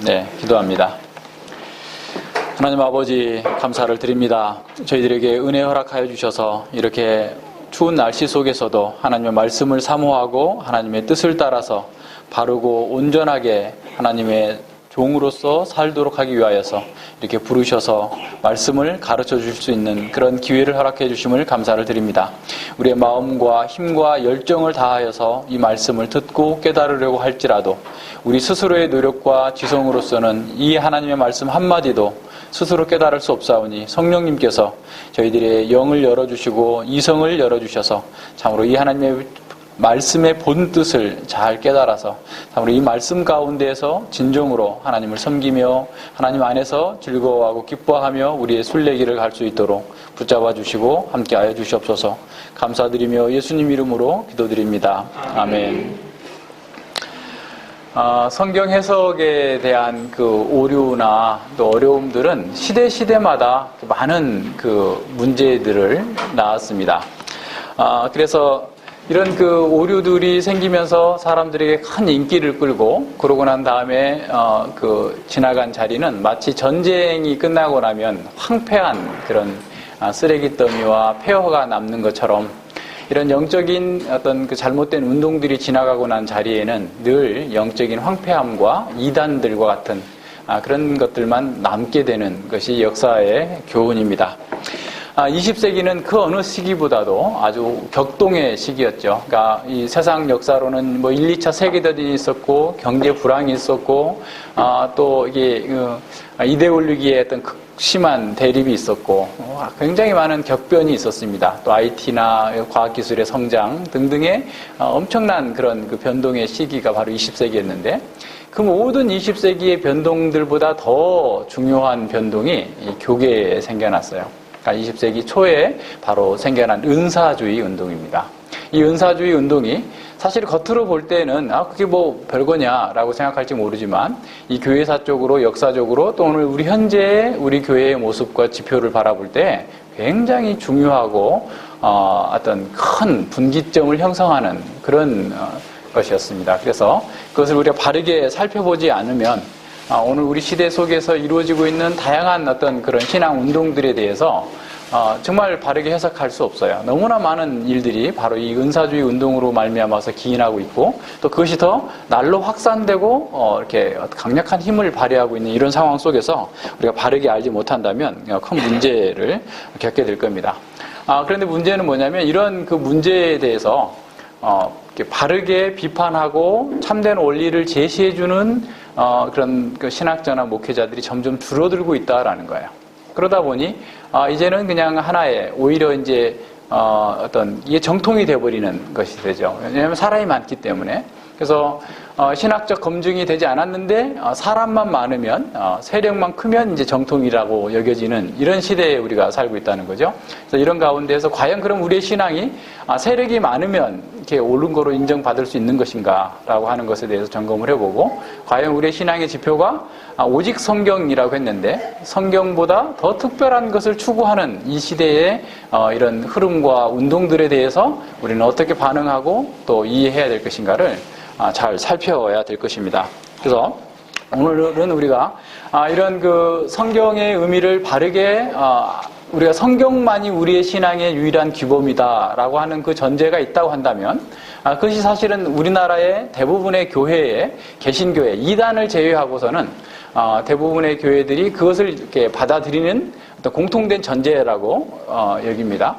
기도합니다. 하나님 아버지, 감사를 드립니다. 저희들에게 은혜 허락하여 주셔서 이렇게 추운 날씨 속에서도 하나님의 말씀을 사모하고 하나님의 뜻을 따라서 바르고 온전하게 하나님의 종으로서 살도록 하기 위하여서 이렇게 부르셔서 말씀을 가르쳐 주실 수 있는 그런 기회를 허락해 주심을 감사를 드립니다. 우리의 마음과 힘과 열정을 다하여서 이 말씀을 듣고 깨달으려고 할지라도 우리 스스로의 노력과 지성으로서는 이 하나님의 말씀 한마디도 스스로 깨달을 수 없사오니 성령님께서 저희들의 영을 열어주시고 이성을 열어주셔서 참으로 이 하나님의 말씀의 본 뜻을 잘 깨달아서 참으로 이 말씀 가운데에서 진정으로 하나님을 섬기며 하나님 안에서 즐거워하고 기뻐하며 우리의 순례길을 갈 수 있도록 붙잡아 주시고 함께하여 주시옵소서. 감사드리며 예수님 이름으로 기도드립니다. 아멘. 성경 해석에 대한 그 오류나 또 어려움들은 시대마다 많은 그 문제들을 낳았습니다. 그래서 이런 그 오류들이 생기면서 사람들에게 큰 인기를 끌고 그러고 난 다음에 그 지나간 자리는 마치 전쟁이 끝나고 나면 황폐한 그런 쓰레기 더미와 폐허가 남는 것처럼 이런 영적인 어떤 그 잘못된 운동들이 지나가고 난 자리에는 늘 영적인 황폐함과 이단들과 같은 그런 것들만 남게 되는 것이 역사의 교훈입니다. 20세기는 그 어느 시기보다도 아주 격동의 시기였죠. 그러니까 이 세상 역사로는 뭐 1, 2차 세계대전이 있었고 경제 불황이 있었고 또 이게 이데올로기의 어떤 극심한 대립이 있었고 굉장히 많은 격변이 있었습니다. 또 IT나 과학기술의 성장 등등의 엄청난 그런 그 변동의 시기가 바로 20세기였는데 그 모든 20세기의 변동들보다 더 중요한 변동이 이 교계에 생겨났어요. 20세기 초에 바로 생겨난 은사주의 운동입니다. 이 은사주의 운동이 사실 겉으로 볼 때는 그게 뭐 별거냐라고 생각할지 모르지만 이 교회사 쪽으로 역사적으로 또 오늘 우리 현재의 우리 교회의 모습과 지표를 바라볼 때 굉장히 중요하고 어떤 큰 분기점을 형성하는 그런 것이었습니다. 그래서 그것을 우리가 바르게 살펴보지 않으면 오늘 우리 시대 속에서 이루어지고 있는 다양한 어떤 그런 신앙 운동들에 대해서 정말 바르게 해석할 수 없어요. 너무나 많은 일들이 바로 이 은사주의 운동으로 말미암아서 기인하고 있고 또 그것이 더 날로 확산되고 이렇게 강력한 힘을 발휘하고 있는 이런 상황 속에서 우리가 바르게 알지 못한다면 큰 문제를 겪게 될 겁니다. 그런데 문제는 뭐냐면 이런 그 문제에 대해서 바르게 비판하고 참된 원리를 제시해주는 그런 그 신학자나 목회자들이 점점 줄어들고 있다라는 거예요. 그러다 보니 이제는 그냥 하나의 오히려 이제 어떤 이게 정통이 돼버리는 것이 되죠. 왜냐하면 사람이 많기 때문에. 그래서 신학적 검증이 되지 않았는데 사람만 많으면 세력만 크면 이제 정통이라고 여겨지는 이런 시대에 우리가 살고 있다는 거죠. 그래서 이런 가운데에서 과연 그럼 우리의 신앙이 세력이 많으면 이렇게 옳은 거로 인정받을 수 있는 것인가라고 하는 것에 대해서 점검을 해보고 과연 우리의 신앙의 지표가 오직 성경이라고 했는데 성경보다 더 특별한 것을 추구하는 이 시대의 이런 흐름과 운동들에 대해서 우리는 어떻게 반응하고 또 이해해야 될 것인가를 잘 살펴야 될 것입니다. 그래서 오늘은 우리가 이런 그 성경의 의미를 바르게 우리가 성경만이 우리의 신앙의 유일한 규범이다라고 하는 그 전제가 있다고 한다면 그것이 사실은 우리나라의 대부분의 교회에 개신교회 이단을 제외하고서는 대부분의 교회들이 그것을 이렇게 받아들이는 어떤 공통된 전제라고 여깁니다.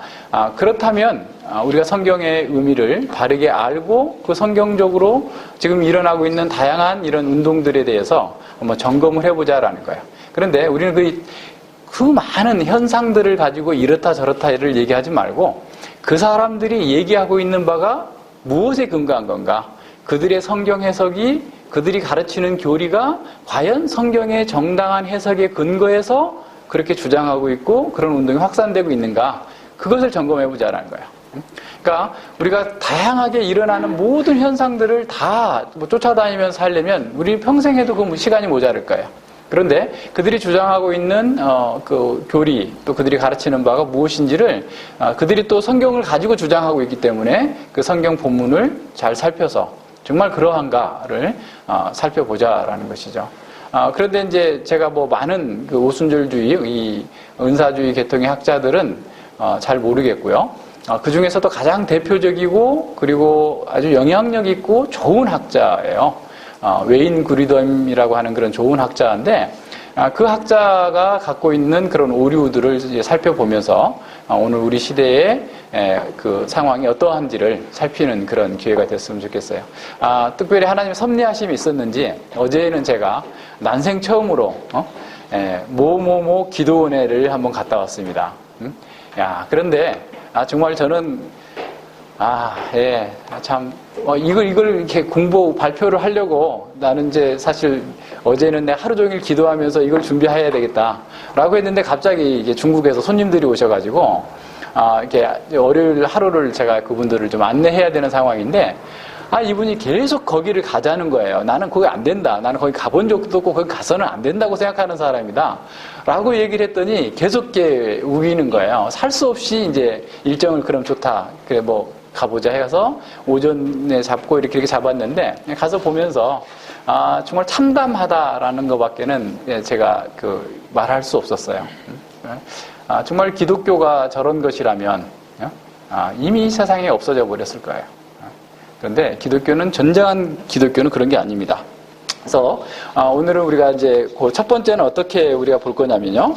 그렇다면 우리가 성경의 의미를 바르게 알고 그 성경적으로 지금 일어나고 있는 다양한 이런 운동들에 대해서 한번 점검을 해보자라는 거예요. 그런데 우리는 그 많은 현상들을 가지고 이렇다 저렇다를 얘기하지 말고 그 사람들이 얘기하고 있는 바가 무엇에 근거한 건가? 그들의 성경 해석이 그들이 가르치는 교리가 과연 성경의 정당한 해석에 근거해서 그렇게 주장하고 있고 그런 운동이 확산되고 있는가? 그것을 점검해보자라는 거예요. 그러니까 우리가 다양하게 일어나는 모든 현상들을 다 쫓아다니면서 하려면 우리 평생 해도 그 시간이 모자랄 거예요. 그런데 그들이 주장하고 있는 그 교리 또 그들이 가르치는 바가 무엇인지를 그들이 또 성경을 가지고 주장하고 있기 때문에 그 성경 본문을 잘 살펴서 정말 그러한가를 살펴보자라는 것이죠. 그런데 이제 제가 뭐 많은 그 오순절주의, 이 은사주의 계통의 학자들은 잘 모르겠고요. 그 중에서도 가장 대표적이고 그리고 아주 영향력 있고 좋은 학자예요. 웨인 구리덤이라고 하는 그런 좋은 학자인데, 그 학자가 갖고 있는 그런 오류들을 이제 살펴보면서 오늘 우리 시대의 그 상황이 어떠한지를 살피는 그런 기회가 됐으면 좋겠어요. 특별히 하나님의 섭리하심이 있었는지 어제는 제가 난생 처음으로 모모모 기도원회를 한번 갔다 왔습니다. 그런데 정말 저는 이걸 이렇게 공부 발표를 하려고 나는 이제 사실 어제는 내가 하루 종일 기도하면서 이걸 준비해야 되겠다라고 했는데 갑자기 이게 중국에서 손님들이 오셔가지고 이렇게 월요일 하루를 제가 그분들을 좀 안내해야 되는 상황인데 이분이 계속 거기를 가자는 거예요. 나는 거기 안 된다. 나는 거기 가본 적도 없고 거기 가서는 안 된다고 생각하는 사람이다. 라고 얘기를 했더니 계속 우기는 거예요. 살 수 없이 이제 일정을 그럼 좋다. 그래 뭐 가보자 해서 오전에 잡고 이렇게 잡았는데 가서 보면서 정말 참담하다라는 것밖에는 제가 말할 수 없었어요. 정말 기독교가 저런 것이라면 이미 세상에 없어져 버렸을 거예요. 그런데 전쟁한 기독교는 그런 게 아닙니다. 그래서 오늘은 우리가 이제 그 첫 번째는 어떻게 우리가 볼 거냐면요.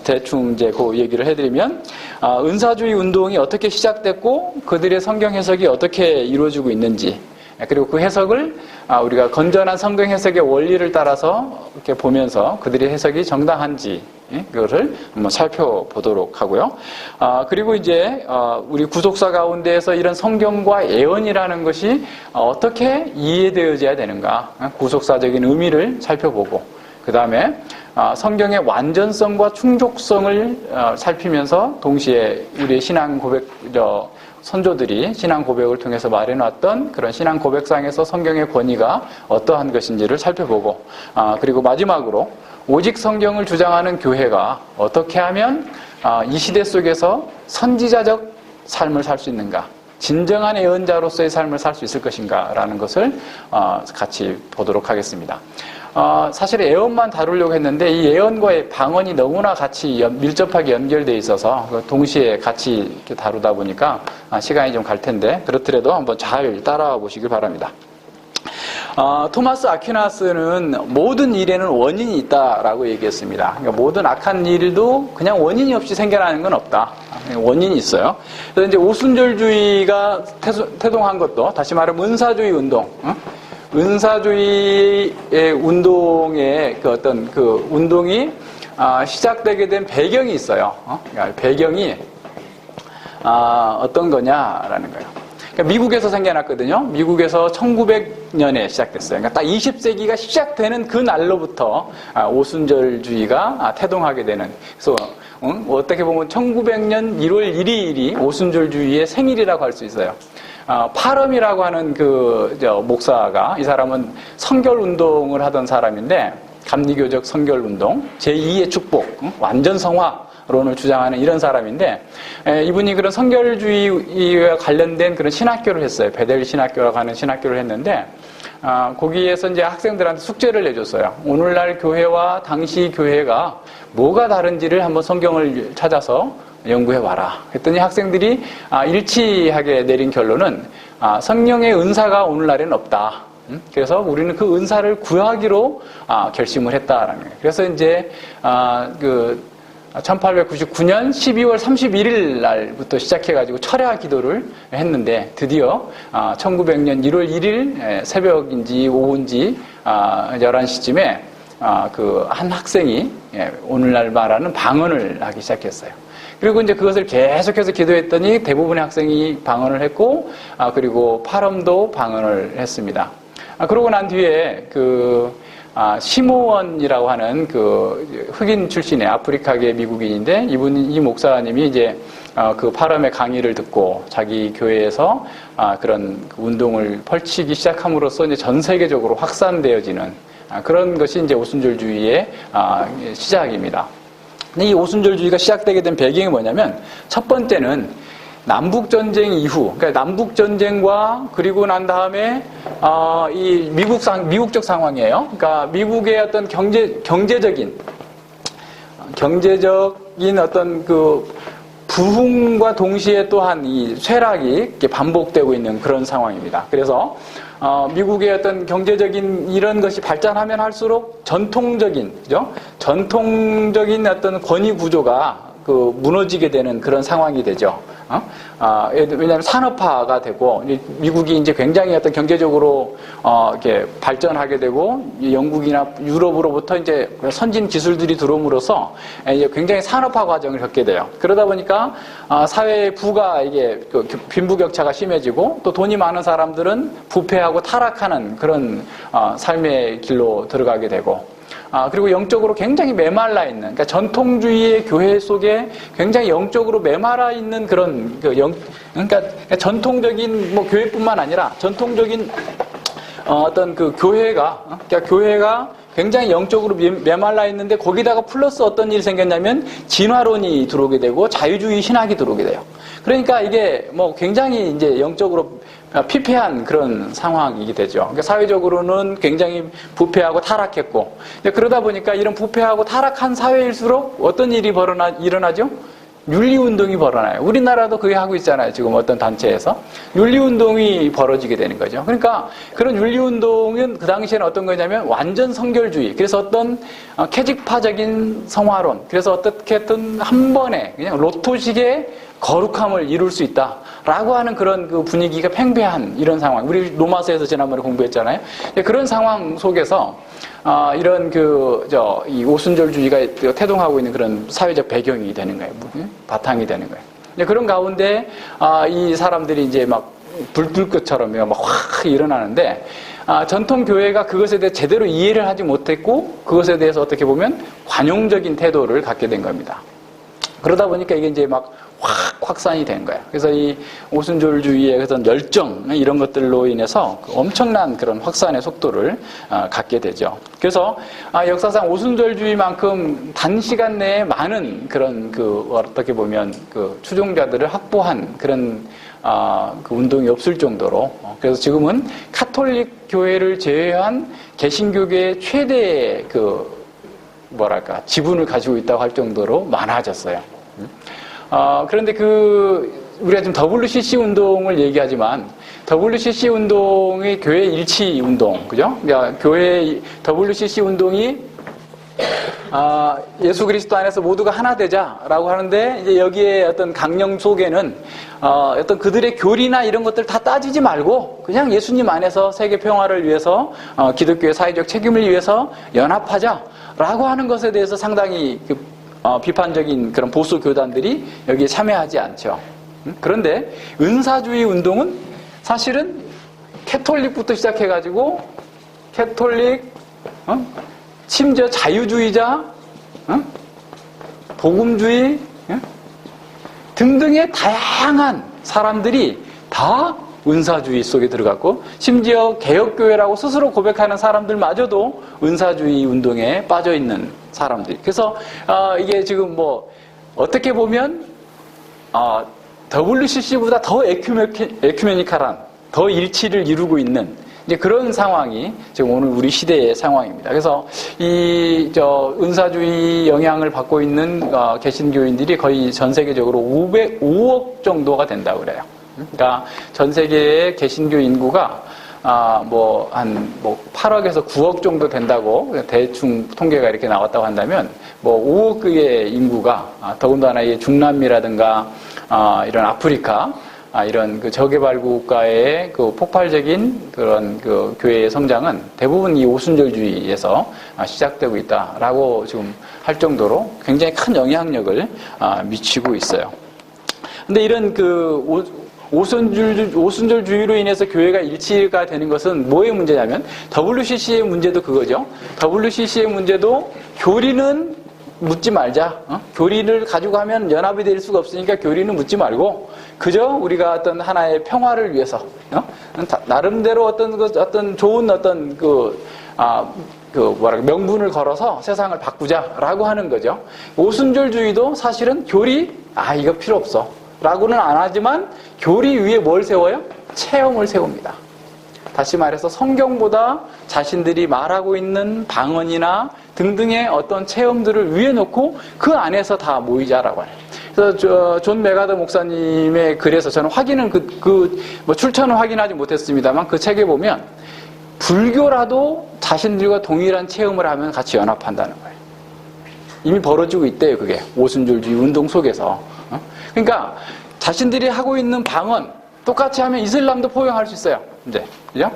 대충 이제 그 얘기를 해드리면 은사주의 운동이 어떻게 시작됐고 그들의 성경 해석이 어떻게 이루어지고 있는지, 그리고 그 해석을 우리가 건전한 성경 해석의 원리를 따라서 이렇게 보면서 그들의 해석이 정당한지 그것을 한번 살펴보도록 하고요. 그리고 이제 우리 구속사 가운데에서 이런 성경과 예언이라는 것이 어떻게 이해되어져야 되는가, 구속사적인 의미를 살펴보고, 그 다음에 성경의 완전성과 충족성을 살피면서 동시에 우리의 신앙 고백, 선조들이 신앙 고백을 통해서 말해놨던 그런 신앙 고백상에서 성경의 권위가 어떠한 것인지를 살펴보고, 그리고 마지막으로 오직 성경을 주장하는 교회가 어떻게 하면 이 시대 속에서 선지자적 삶을 살 수 있는가, 진정한 예언자로서의 삶을 살 수 있을 것인가 라는 것을 같이 보도록 하겠습니다. 사실 예언만 다루려고 했는데 이 예언과의 방언이 너무나 같이 밀접하게 연결되어 있어서 동시에 같이 이렇게 다루다 보니까 시간이 좀 갈 텐데, 그렇더라도 한번 잘 따라와 보시길 바랍니다. 토마스 아퀴나스는 모든 일에는 원인이 있다라고 얘기했습니다. 그러니까 모든 악한 일도 그냥 원인이 없이 생겨나는 건 없다. 원인이 있어요. 그래서 이제 오순절주의가 태동한 것도, 다시 말하면 은사주의 운동, 은사주의의 운동의 어떤 운동이 시작되게 된 배경이 있어요. 그러니까 배경이 어떤 거냐라는 거예요. 그러니까 미국에서 생겨났거든요. 미국에서 1900년에 시작됐어요. 그러니까 딱 20세기가 시작되는 그 날로부터 오순절주의가 태동하게 되는. 그래서 어떻게 보면 1900년 1월 1일이 오순절주의의 생일이라고 할 수 있어요. 파럼이라고 하는 목사가, 이 사람은 성결운동을 하던 사람인데, 감리교적 성결운동, 제2의 축복, 완전 성화론을 주장하는 이런 사람인데, 이분이 그런 성결주의와 관련된 그런 신학교를 했어요. 베델 신학교라고 하는 신학교를 했는데, 거기에서 이제 학생들한테 숙제를 내줬어요. 오늘날 교회와 당시 교회가 뭐가 다른지를 한번 성경을 찾아서 연구해봐라. 했더니 학생들이 일치하게 내린 결론은 성령의 은사가 오늘날에는 없다. 그래서 우리는 그 은사를 구하기로 결심을 했다라는 거예요. 그래서 이제 1899년 12월 31일 날부터 시작해가지고 철야 기도를 했는데, 드디어 1900년 1월 1일 새벽인지 오후인지 11시쯤에 한 학생이 오늘날 말하는 방언을 하기 시작했어요. 그리고 이제 그것을 계속해서 기도했더니 대부분의 학생이 방언을 했고, 그리고 파럼도 방언을 했습니다. 그러고 난 뒤에 시모원이라고 하는 흑인 출신의 아프리카계 미국인인데, 이 목사님이 이제 파럼의 강의를 듣고 자기 교회에서 그런 운동을 펼치기 시작함으로써 이제 전 세계적으로 확산되어지는 그런 것이 이제 오순절주의의 시작입니다. 근데 이 오순절주의가 시작되게 된 배경이 뭐냐면, 첫 번째는 남북 전쟁 이후, 그러니까 남북 전쟁과 그리고 난 다음에 이 미국적 상황이에요. 그러니까 미국의 어떤 경제적인 어떤 그 부흥과 동시에 또한 이 쇠락이 이렇게 반복되고 있는 그런 상황입니다. 그래서 미국의 어떤 경제적인 이런 것이 발전하면 할수록 전통적인 어떤 권위 구조가 그 무너지게 되는 그런 상황이 되죠. 왜냐하면 산업화가 되고 미국이 이제 굉장히 어떤 경제적으로 이렇게 발전하게 되고 영국이나 유럽으로부터 이제 선진 기술들이 들어옴으로써 이제 굉장히 산업화 과정을 겪게 돼요. 그러다 보니까 사회의 부가 이게 빈부격차가 심해지고 또 돈이 많은 사람들은 부패하고 타락하는 그런 삶의 길로 들어가게 되고. 그리고 영적으로 굉장히 메말라 있는, 그러니까 전통주의의 교회 속에 굉장히 영적으로 메말라 있는 그런, 그러니까 전통적인 뭐 교회뿐만 아니라 전통적인 어떤 그 교회가, 그러니까 교회가 굉장히 영적으로 메말라 있는데 거기다가 플러스 어떤 일이 생겼냐면 진화론이 들어오게 되고 자유주의 신학이 들어오게 돼요. 그러니까 이게 뭐 굉장히 이제 영적으로 피폐한 그런 상황이게 되죠. 그러니까 사회적으로는 굉장히 부패하고 타락했고, 그러다 보니까 이런 부패하고 타락한 사회일수록 어떤 일이 일어나죠? 윤리운동이 벌어나요. 우리나라도 그게 하고 있잖아요. 지금 어떤 단체에서. 윤리운동이 벌어지게 되는 거죠. 그러니까 그런 윤리운동은 그 당시에는 어떤 거냐면 완전 성결주의. 그래서 어떤 캐직파적인 성화론. 그래서 어떻게든 한 번에 그냥 로또식의 거룩함을 이룰 수 있다라고 하는 그런 그 분위기가 팽배한 이런 상황. 우리 로마서에서 지난번에 공부했잖아요. 그런 상황 속에서 이런 이 오순절주의가 태동하고 있는 그런 사회적 배경이 되는 거예요. 바탕이 되는 거예요. 그런 가운데 이 사람들이 이제 막 불불꽃처럼 막 확 일어나는데 전통 교회가 그것에 대해 제대로 이해를 하지 못했고 그것에 대해서 어떻게 보면 관용적인 태도를 갖게 된 겁니다. 그러다 보니까 이게 이제 막 확산이 된 거예요. 그래서 이 오순절주의의 어떤 열정 이런 것들로 인해서 엄청난 그런 확산의 속도를 갖게 되죠. 그래서 역사상 오순절주의만큼 단시간 내에 많은 그런 어떻게 보면 추종자들을 확보한 그런 그 운동이 없을 정도로 그래서 지금은 카톨릭 교회를 제외한 개신교계의 최대의 지분을 가지고 있다고 할 정도로 많아졌어요. 그런데 우리가 지금 WCC 운동을 얘기하지만, WCC 운동이 교회 일치 운동, 그죠? 그러니까 교회 WCC 운동이, 예수 그리스도 안에서 모두가 하나 되자라고 하는데, 이제 여기에 어떤 강령 속에는, 어떤 그들의 교리나 이런 것들 다 따지지 말고, 그냥 예수님 안에서 세계 평화를 위해서, 기독교의 사회적 책임을 위해서 연합하자라고 하는 것에 대해서 상당히 비판적인 그런 보수 교단들이 여기에 참여하지 않죠. 그런데 은사주의 운동은 사실은 캐톨릭부터 시작해가지고 캐톨릭, 심지어 자유주의자, 복음주의 등등의 다양한 사람들이 다 은사주의 속에 들어갔고 심지어 개혁교회라고 스스로 고백하는 사람들마저도 은사주의 운동에 빠져있는 사람들. 그래서 이게 지금 뭐 어떻게 보면 WCC보다 더 에큐메니컬한 더 일치를 이루고 있는 이제 그런 상황이 지금 오늘 우리 시대의 상황입니다. 그래서 은사주의 영향을 받고 있는 개신교인들이 거의 전 세계적으로 5억 정도가 된다고 그래요. 그러니까 전 세계의 개신교 인구가 8억에서 9억 정도 된다고 대충 통계가 이렇게 나왔다고 한다면 5억의 인구가 더군다나 이 중남미라든가 이런 아프리카 이런 저개발국 국가의 폭발적인 그런 교회의 성장은 대부분 이 오순절주의에서 시작되고 있다라고 지금 할 정도로 굉장히 큰 영향력을 미치고 있어요. 근데 이런 오순절주의로 인해서 교회가 일치가 되는 것은 뭐의 문제냐면 WCC의 문제도 그거죠. WCC의 문제도 교리는 묻지 말자. 교리를 가지고 하면 연합이 될 수가 없으니까 교리는 묻지 말고 그저 우리가 어떤 하나의 평화를 위해서 나름대로 어떤 좋은 명분을 걸어서 세상을 바꾸자라고 하는 거죠. 오순절주의도 사실은 교리 이거 필요 없어. 라고는 안 하지만 교리 위에 뭘 세워요? 체험을 세웁니다. 다시 말해서 성경보다 자신들이 말하고 있는 방언이나 등등의 어떤 체험들을 위에 놓고 그 안에서 다 모이자라고 해요. 그래서 존 메가더 목사님의 글에서 저는 확인은 뭐 출처는 확인하지 못했습니다만 그 책에 보면 불교라도 자신들과 동일한 체험을 하면 같이 연합한다는 거예요. 이미 벌어지고 있대요, 그게. 오순절주의 운동 속에서. 그러니까 자신들이 하고 있는 방언 똑같이 하면 이슬람도 포용할 수 있어요. 이제. 그죠?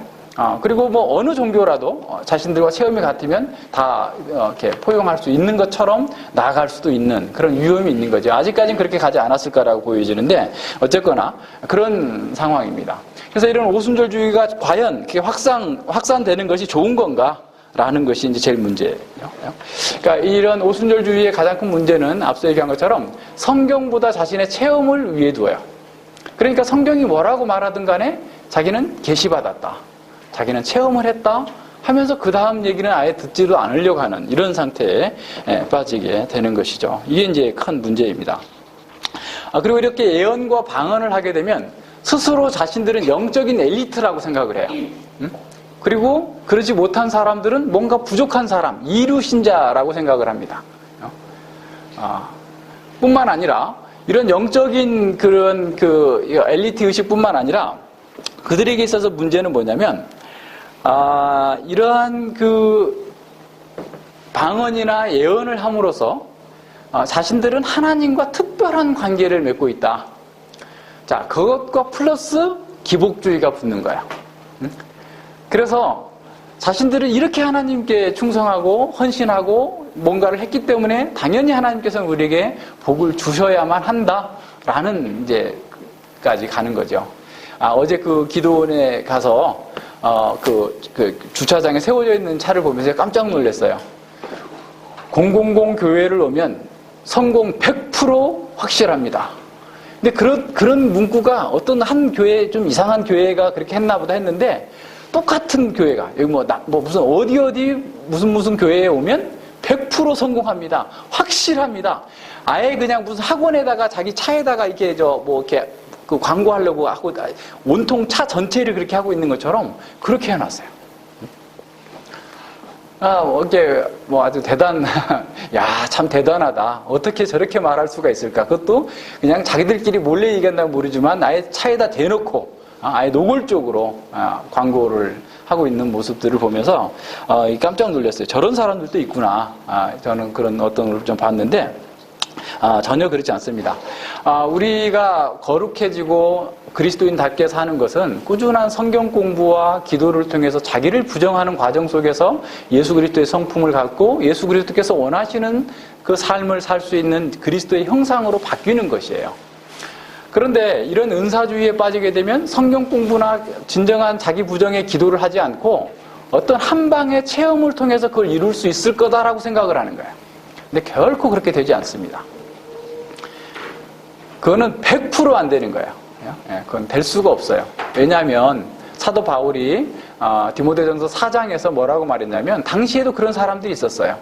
그리고 뭐 어느 종교라도 자신들과 체험이 같으면 다 이렇게 포용할 수 있는 것처럼 나아갈 수도 있는 그런 위험이 있는 거죠. 아직까지는 그렇게 가지 않았을 거라고 보여지는데 어쨌거나 그런 상황입니다. 그래서 이런 오순절주의가 과연 그게 확산되는 것이 좋은 건가? 라는 것이 이제 제일 문제예요. 그러니까 이런 오순절주의의 가장 큰 문제는 앞서 얘기한 것처럼 성경보다 자신의 체험을 위에 두어요. 그러니까 성경이 뭐라고 말하든 간에 자기는 계시받았다. 자기는 체험을 했다 하면서 그 다음 얘기는 아예 듣지도 않으려고 하는 이런 상태에 빠지게 되는 것이죠. 이게 이제 큰 문제입니다. 그리고 이렇게 예언과 방언을 하게 되면 스스로 자신들은 영적인 엘리트라고 생각을 해요. 그리고 그러지 못한 사람들은 뭔가 부족한 사람, 이루신자라고 생각을 합니다. 뿐만 아니라 이런 영적인 그런 엘리트 의식뿐만 아니라 그들에게 있어서 문제는 뭐냐면 이러한 방언이나 예언을 함으로써 자신들은 하나님과 특별한 관계를 맺고 있다. 자, 그것과 플러스 기복주의가 붙는 거야. 그래서 자신들은 이렇게 하나님께 충성하고 헌신하고 뭔가를 했기 때문에 당연히 하나님께서는 우리에게 복을 주셔야만 한다라는 이제까지 가는 거죠. 어제 그 기도원에 가서 주차장에 세워져 있는 차를 보면서 깜짝 놀랐어요. 000 교회를 오면 성공 100% 확실합니다. 근데 그런 문구가 어떤 한 교회, 좀 이상한 교회가 그렇게 했나 보다 했는데 똑같은 교회가, 여기 무슨 교회에 오면 100% 성공합니다. 확실합니다. 아예 그냥 무슨 학원에다가 자기 차에다가 이렇게 그 광고하려고 하고 온통 차 전체를 그렇게 하고 있는 것처럼 그렇게 해놨어요. 이게 아주 참 대단하다. 어떻게 저렇게 말할 수가 있을까? 그것도 그냥 자기들끼리 몰래 얘기한다고 모르지만 아예 차에다 대놓고 아예 노골적으로 광고를 하고 있는 모습들을 보면서 깜짝 놀랐어요. 저런 사람들도 있구나. 저는 그런 어떤 걸 좀 봤는데 전혀 그렇지 않습니다. 우리가 거룩해지고 그리스도인답게 사는 것은 꾸준한 성경 공부와 기도를 통해서 자기를 부정하는 과정 속에서 예수 그리스도의 성품을 갖고 예수 그리스도께서 원하시는 그 삶을 살 수 있는 그리스도의 형상으로 바뀌는 것이에요. 그런데 이런 은사주의에 빠지게 되면 성경 공부나 진정한 자기 부정의 기도를 하지 않고 어떤 한 방의 체험을 통해서 그걸 이룰 수 있을 거다라고 생각을 하는 거예요. 근데 결코 그렇게 되지 않습니다. 그거는 100% 안 되는 거예요. 그건 될 수가 없어요. 왜냐하면 사도 바울이 디모데전서 4장에서 뭐라고 말했냐면 당시에도 그런 사람들이 있었어요.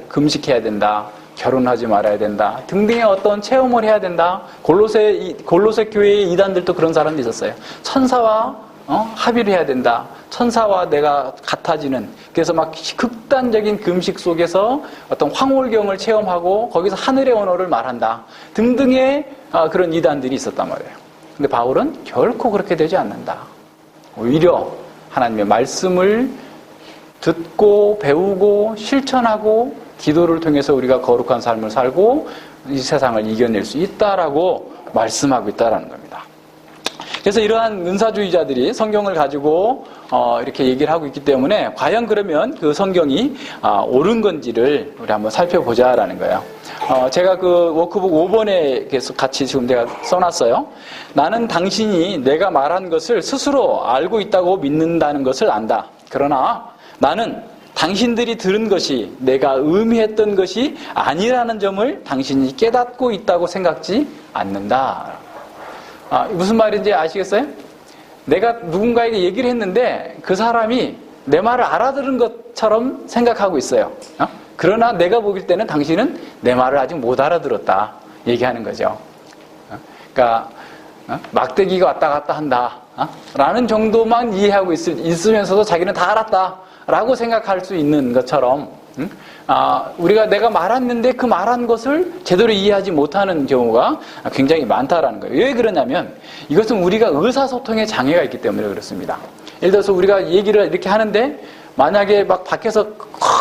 금식해야 된다. 결혼하지 말아야 된다. 등등의 어떤 체험을 해야 된다. 골로새 교회의 이단들도 그런 사람도 있었어요. 천사와 합의를 해야 된다. 천사와 내가 같아지는. 그래서 막 극단적인 금식 속에서 어떤 황홀경을 체험하고 거기서 하늘의 언어를 말한다. 등등의 그런 이단들이 있었단 말이에요. 근데 바울은 결코 그렇게 되지 않는다. 오히려 하나님의 말씀을 듣고 배우고 실천하고 기도를 통해서 우리가 거룩한 삶을 살고 이 세상을 이겨낼 수 있다라고 말씀하고 있다라는 겁니다. 그래서 이러한 은사주의자들이 성경을 가지고 이렇게 얘기를 하고 있기 때문에 과연 그러면 그 성경이 옳은 건지를 우리 한번 살펴보자라는 거예요. 제가 그 워크북 5번에 계속 같이 지금 내가 써놨어요. 나는 당신이 내가 말한 것을 스스로 알고 있다고 믿는다는 것을 안다. 그러나 나는 당신들이 들은 것이 내가 의미했던 것이 아니라는 점을 당신이 깨닫고 있다고 생각지 않는다. 무슨 말인지 아시겠어요? 내가 누군가에게 얘기를 했는데 그 사람이 내 말을 알아들은 것처럼 생각하고 있어요. 그러나 내가 보길 때는 당신은 내 말을 아직 못 알아들었다. 얘기하는 거죠. 그러니까 막대기가 왔다 갔다 한다 라는 정도만 이해하고 있으면서도 자기는 다 알았다 라고 생각할 수 있는 것처럼 우리가 내가 말했는데 그 말한 것을 제대로 이해하지 못하는 경우가 굉장히 많다라는 거예요. 왜 그러냐면 이것은 우리가 의사소통에 장애가 있기 때문에 그렇습니다. 예를 들어서 우리가 얘기를 이렇게 하는데 만약에 막 밖에서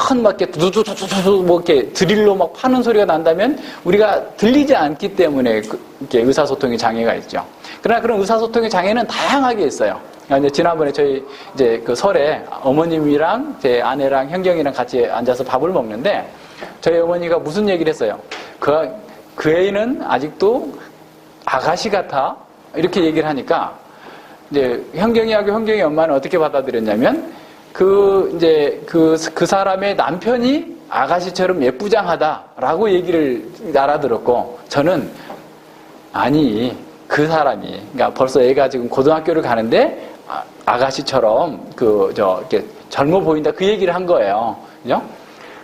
큰 막 이렇게 두두두두두 뭐 이렇게 드릴로 막 파는 소리가 난다면 우리가 들리지 않기 때문에 이렇게 의사소통에 장애가 있죠. 그러나 그런 의사소통의 장애는 다양하게 있어요. 이제 지난번에 저희 이제 그 설에 어머님이랑 제 아내랑 현경이랑 같이 앉아서 밥을 먹는데 저희 어머니가 무슨 얘기를 했어요? 그 애는 아직도 아가씨 같아 이렇게 얘기를 하니까 이제 현경이하고 현경이 엄마는 어떻게 받아들였냐면 그 사람의 남편이 아가씨처럼 예쁘장하다라고 얘기를 알아들었고 저는 아니 그 사람이 그러니까 벌써 애가 지금 고등학교를 가는데 아가씨처럼 이렇게 젊어 보인다 그 얘기를 한 거예요. 그죠?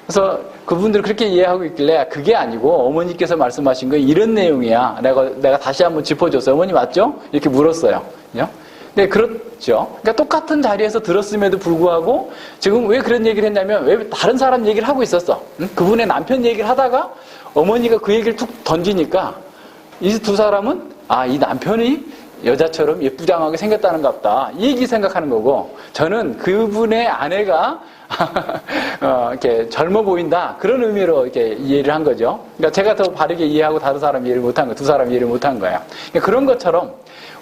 그래서 그분들 그렇게 이해하고 있길래 그게 아니고 어머니께서 말씀하신 거 이런 내용이야. 내가 다시 한번 짚어줬어요. 어머니 맞죠? 이렇게 물었어요. 그죠? 네, 그렇죠. 그러니까 똑같은 자리에서 들었음에도 불구하고 지금 왜 그런 얘기를 했냐면 왜 다른 사람 얘기를 하고 있었어. 응? 그분의 남편 얘기를 하다가 어머니가 그 얘기를 툭 던지니까 이 두 사람은 이 남편이 여자처럼 예쁘장하게 생겼다는갑다. 이 얘기 생각하는 거고 저는 그분의 아내가 이렇게 젊어 보인다. 그런 의미로 이렇게 이해를 한 거죠. 그러니까 제가 더 바르게 이해하고 다른 사람 이해를 못한 거, 두 사람 이해를 못한 거예요. 그러니까 그런 것처럼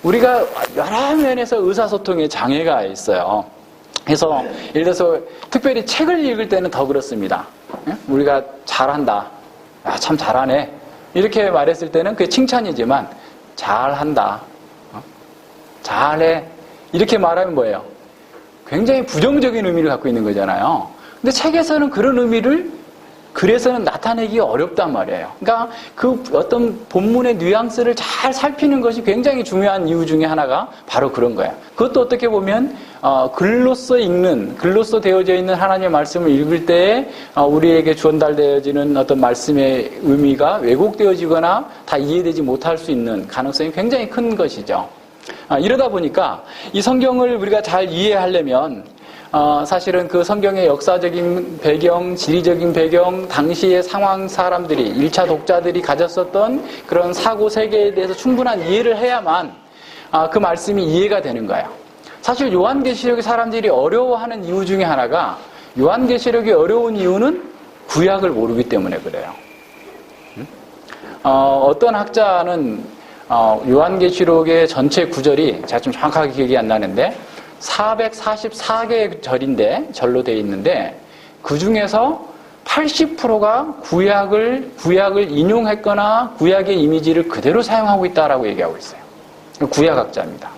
우리가 여러 면에서 의사소통에 장애가 있어요. 그래서 예를 들어서 특별히 책을 읽을 때는 더 그렇습니다. 우리가 잘한다. 참 잘하네. 이렇게 말했을 때는 그게 칭찬이지만 잘한다. 잘해. 이렇게 말하면 뭐예요? 굉장히 부정적인 의미를 갖고 있는 거잖아요. 근데 책에서는 그런 의미를 글에서는 나타내기 어렵단 말이에요. 그러니까 그 어떤 본문의 뉘앙스를 잘 살피는 것이 굉장히 중요한 이유 중에 하나가 바로 그런 거예요. 그것도 어떻게 보면 글로써 되어져 있는 하나님의 말씀을 읽을 때 우리에게 전달되어지는 어떤 말씀의 의미가 왜곡되어지거나 다 이해되지 못할 수 있는 가능성이 굉장히 큰 것이죠. 이러다 보니까 이 성경을 우리가 잘 이해하려면 사실은 그 성경의 역사적인 배경, 지리적인 배경, 당시의 상황 사람들이 1차 독자들이 가졌었던 그런 사고 세계에 대해서 충분한 이해를 해야만 그 말씀이 이해가 되는 거예요. 사실 요한계시록의 사람들이 어려워하는 이유 중에 하나가 요한계시록이 어려운 이유는 구약을 모르기 때문에 그래요. 어떤 학자는 요한계시록의 전체 구절이 제가 좀 정확하게 기억이 안 나는데 444개의 절로 되어 있는데 그 중에서 80%가 구약을 인용했거나 구약의 이미지를 그대로 사용하고 있다라고 얘기하고 있어요. 구약학자입니다.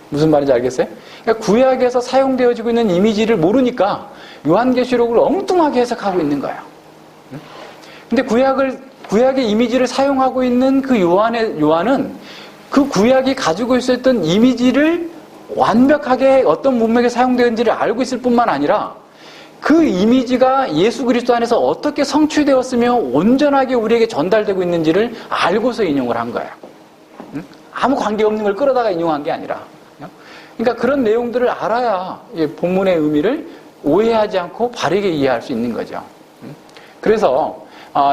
무슨 말인지 알겠어요? 그러니까 구약에서 사용되어지고 있는 이미지를 모르니까 요한계시록을 엉뚱하게 해석하고 있는 거예요. 근데 구약의 이미지를 사용하고 있는 그 요한은 그 구약이 가지고 있었던 이미지를 완벽하게 어떤 문맥에 사용되었는지를 알고 있을 뿐만 아니라 그 이미지가 예수 그리스도 안에서 어떻게 성취되었으며 온전하게 우리에게 전달되고 있는지를 알고서 인용을 한 거예요. 아무 관계없는 걸 끌어다가 인용한 게 아니라. 그러니까 그런 내용들을 알아야 본문의 의미를 오해하지 않고 바르게 이해할 수 있는 거죠. 그래서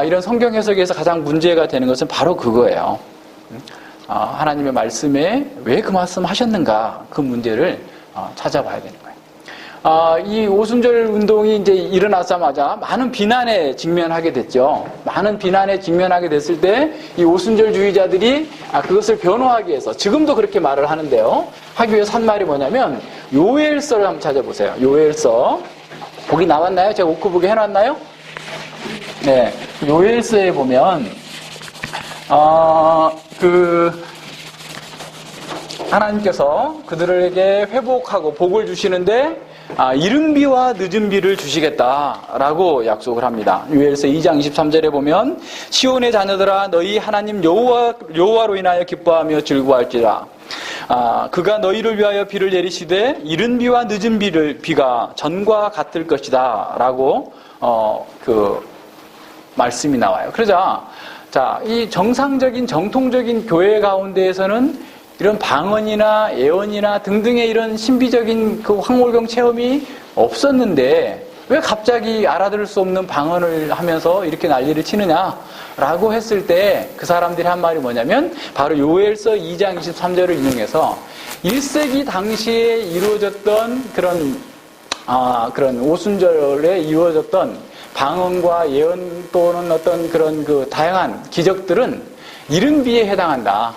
이런 성경 해석에서 가장 문제가 되는 것은 바로 그거예요. 하나님의 말씀에 왜 그 말씀 하셨는가 그 문제를 찾아봐야 되는 거예요. 이 오순절 운동이 이제 일어나자마자 많은 비난에 직면하게 됐죠. 많은 비난에 직면하게 됐을 때 이 오순절주의자들이 그것을 변호하기 위해서 지금도 그렇게 말을 하는데요. 하기 위해서 한 말이 뭐냐면 요엘서를 한번 찾아보세요. 요엘서 거기 나왔나요? 제가 오크북에 해놨나요? 네, 요엘서에 보면 하나님께서 그들에게 회복하고 복을 주시는데 이른 비와 늦은 비를 주시겠다라고 약속을 합니다. 요엘서 2장 23절에 보면 시온의 자녀들아 너희 하나님 여호와로 인하여 기뻐하며 즐거워할지라. 그가 너희를 위하여 비를 내리시되 이른 비와 늦은 비가 전과 같을 것이다 라고 말씀이 나와요. 그러자 자, 이 정상적인 정통적인 교회 가운데에서는 이런 방언이나 예언이나 등등의 이런 신비적인 그 황홀경 체험이 없었는데 왜 갑자기 알아들을 수 없는 방언을 하면서 이렇게 난리를 치느냐라고 했을 때 그 사람들이 한 말이 뭐냐면 바로 요엘서 2장 23절을 인용해서 1세기 당시에 이루어졌던 그런 오순절에 이루어졌던 방언과 예언 또는 어떤 그런 그 다양한 기적들은 이른비에 해당한다.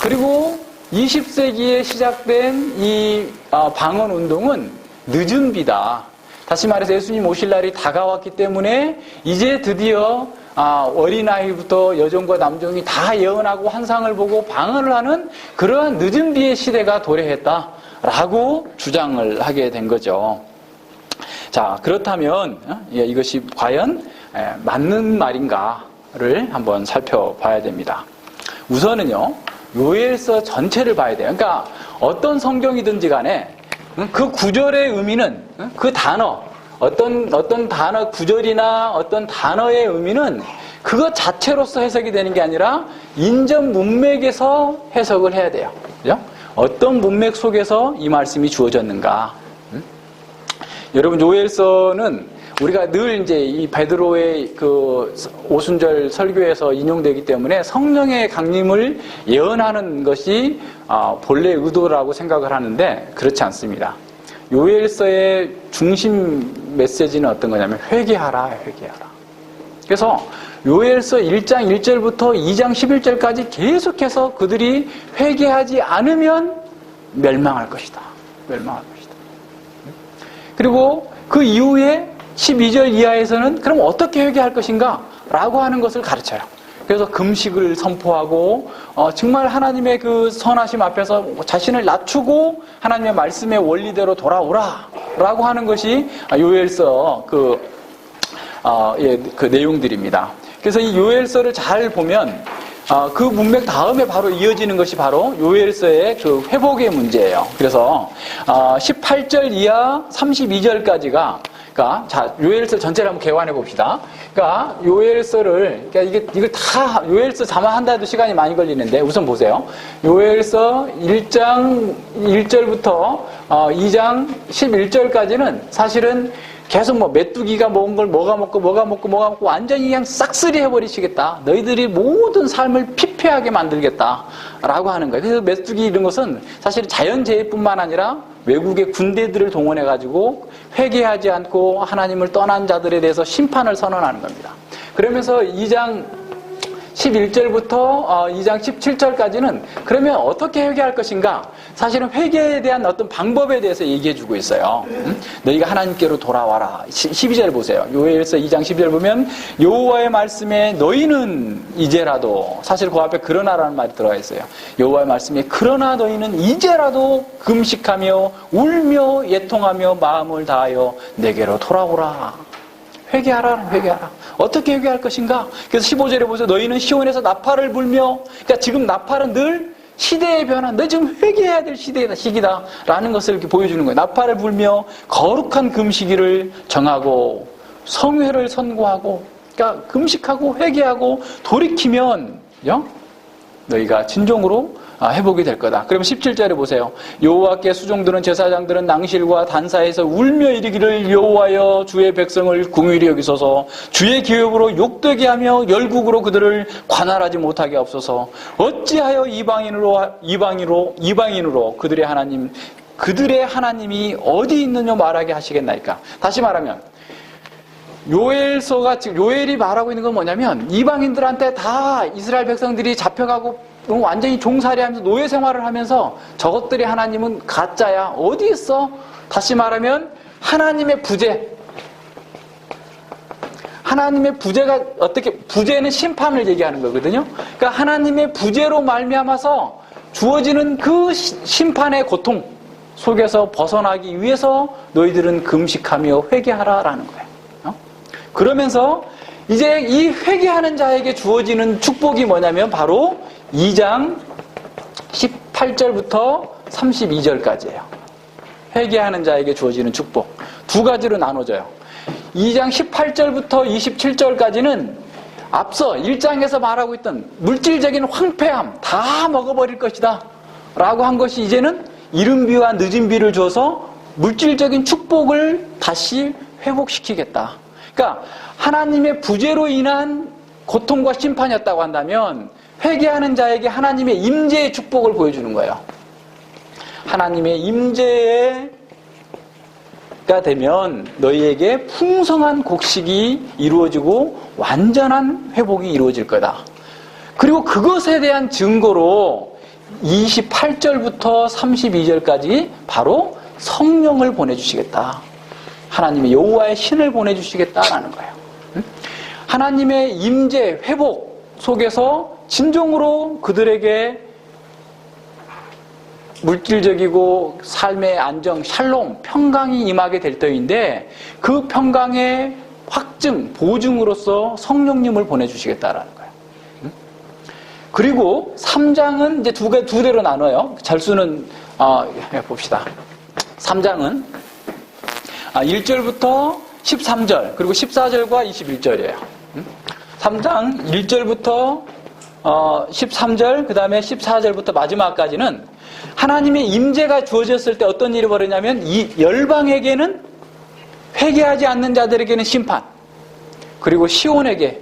그리고 20세기에 시작된 이 방언 운동은 늦은 비다. 다시 말해서 예수님 오실 날이 다가왔기 때문에 이제 드디어 어린아이부터 여종과 남종이 다 예언하고 환상을 보고 방언을 하는 그러한 늦은 비의 시대가 도래했다라고 주장을 하게 된 거죠. 자, 그렇다면 이것이 과연 맞는 말인가를 한번 살펴봐야 됩니다. 우선은요, 요엘서 전체를 봐야 돼요. 그러니까 어떤 성경이든지 간에 그 구절의 의미는 그 단어, 어떤 단어 구절이나 어떤 단어의 의미는 그것 자체로서 해석이 되는 게 아니라 인전 문맥에서 해석을 해야 돼요. 그죠? 어떤 문맥 속에서 이 말씀이 주어졌는가? 여러분, 요엘서는 우리가 늘 이제 이 베드로의 그 오순절 설교에서 인용되기 때문에 성령의 강림을 예언하는 것이 본래 의도라고 생각을 하는데 그렇지 않습니다. 요엘서의 중심 메시지는 어떤 거냐면 회개하라, 회개하라. 그래서 요엘서 1장 1절부터 2장 11절까지 계속해서 그들이 회개하지 않으면 멸망할 것이다. 멸망할 것이다. 그리고 그 이후에 12절 이하에서는 그럼 어떻게 회개할 것인가? 라고 하는 것을 가르쳐요. 그래서 금식을 선포하고 정말 하나님의 그 선하심 앞에서 자신을 낮추고 하나님의 말씀의 원리대로 돌아오라 라고 하는 것이 요엘서 그 내용들입니다. 그래서 이 요엘서를 잘 보면 그 문맥 다음에 바로 이어지는 것이 바로 요엘서의 그 회복의 문제예요. 그래서 18절 이하 32절까지가 자, 요엘서 전체를 한번 개관해 봅시다. 그러니까 요엘서를 이걸 다 요엘서 자막한다 해도 시간이 많이 걸리는데 우선 보세요. 요엘서 1장 1절부터 2장 11절까지는 사실은 계속 메뚜기가 먹은 걸 뭐가 먹고 완전히 그냥 싹쓸이 해버리시겠다. 너희들이 모든 삶을 피폐하게 만들겠다라고 하는 거예요. 그래서 메뚜기 이런 것은 사실 자연재해뿐만 아니라 외국의 군대들을 동원해가지고 회개하지 않고 하나님을 떠난 자들에 대해서 심판을 선언하는 겁니다. 그러면서 2장 11절부터 2장 17절까지는 그러면 어떻게 회개할 것인가? 사실은 회개에 대한 어떤 방법에 대해서 얘기해주고 있어요. 너희가 하나님께로 돌아와라. 12절 보세요. 요엘서 2장 12절 보면 여호와의 말씀에 너희는 이제라도, 사실 그 앞에 그러나라는 말이 들어가 있어요. 여호와의 말씀에 그러나 너희는 이제라도 금식하며 울며 예통하며 마음을 다하여 내게로 돌아오라. 회개하라, 회개하라. 어떻게 회개할 것인가? 그래서 15절에 보세요. 너희는 시온에서 나팔을 불며, 그러니까 지금 나팔은 늘 시대의 변화, 너 지금 회개해야 될 시기다 라는 것을 이렇게 보여주는 거예요. 나팔을 불며 거룩한 금식일을 정하고 성회를 선고하고, 그러니까 금식하고 회개하고 돌이키면 너희가 진정으로 회복이 될 거다. 그러면 17절에 보세요. 여호와께 수종드는 제사장들은 낭실과 단사에서 울며 이르기를 여호와여 주의 백성을 긍휼히 여기소서, 주의 기업으로 욕되게 하며 열국으로 그들을 관할하지 못하게 하옵소서. 어찌하여 이방인으로 그들의 하나님이 어디 있느냐 말하게 하시겠나이까. 다시 말하면 요엘서가 지금 요엘이 말하고 있는 건 뭐냐면 이방인들한테 다 이스라엘 백성들이 잡혀가고 완전히 종살이하면서 노예 생활을 하면서 저것들이 하나님은 가짜야. 어디 있어? 다시 말하면 하나님의 부재. 하나님의 부재가 부재는 심판을 얘기하는 거거든요. 그러니까 하나님의 부재로 말미암아서 주어지는 그 심판의 고통 속에서 벗어나기 위해서 너희들은 금식하며 회개하라라는 거예요. 그러면서 이제 이 회개하는 자에게 주어지는 축복이 뭐냐면 바로 2장 18절부터 32절까지예요. 회개하는 자에게 주어지는 축복. 두 가지로 나눠져요. 2장 18절부터 27절까지는 앞서 1장에서 말하고 있던 물질적인 황폐함 다 먹어버릴 것이다 라고 한 것이 이제는 이른 비와 늦은 비를 줘서 물질적인 축복을 다시 회복시키겠다. 그러니까 하나님의 부재로 인한 고통과 심판이었다고 한다면 회개하는 자에게 하나님의 임재의 축복을 보여주는 거예요. 하나님의 임재가 되면 너희에게 풍성한 곡식이 이루어지고 완전한 회복이 이루어질 거다. 그리고 그것에 대한 증거로 28절부터 32절까지 바로 성령을 보내주시겠다. 하나님의 여호와의 신을 보내주시겠다라는 거예요. 하나님의 임재, 회복 속에서 진정으로 그들에게 물질적이고 삶의 안정, 샬롬, 평강이 임하게 될 때인데 그 평강의 확증, 보증으로서 성령님을 보내주시겠다라는 거예요. 그리고 3장은 이제 두 대로 나눠요. 절수는 봅시다. 3장은 1절부터 13절 그리고 14절과 21절이에요. 3장 1절부터 13절 그 다음에 14절부터 마지막까지는 하나님의 임재가 주어졌을 때 어떤 일이 벌어지냐면 이 열방에게는 회개하지 않는 자들에게는 심판, 그리고 시온에게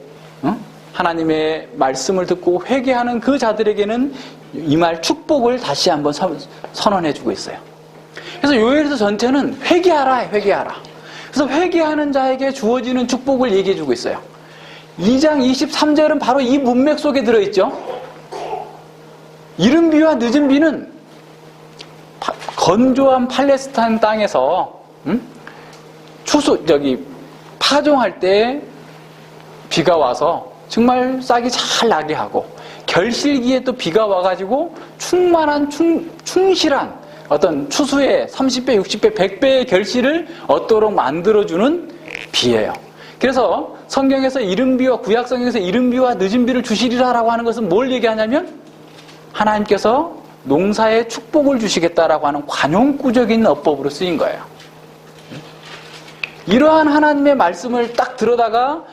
하나님의 말씀을 듣고 회개하는 그 자들에게는 임할 축복을 다시 한번 선언해주고 있어요. 그래서 요엘서 전체는 회개하라. 그래서 회개하는 자에게 주어지는 축복을 얘기해주고 있어요. 2장 23절은 바로 이 문맥 속에 들어있죠. 이른 비와 늦은 비는 건조한 팔레스타인 땅에서 파종할 때 비가 와서 정말 싹이 잘 나게 하고 결실기에 또 비가 와가지고 충만한 충실한 어떤 추수의 30배, 60배, 100배의 결실을 얻도록 만들어주는 비예요. 그래서 성경에서 이른 비와 구약 성경에서 이른 비와 늦은 비를 주시리라라고 하는 것은 뭘 얘기하냐면 하나님께서 농사에 축복을 주시겠다라고 하는 관용구적인 어법으로 쓰인 거예요. 이러한 하나님의 말씀을 딱 들어다가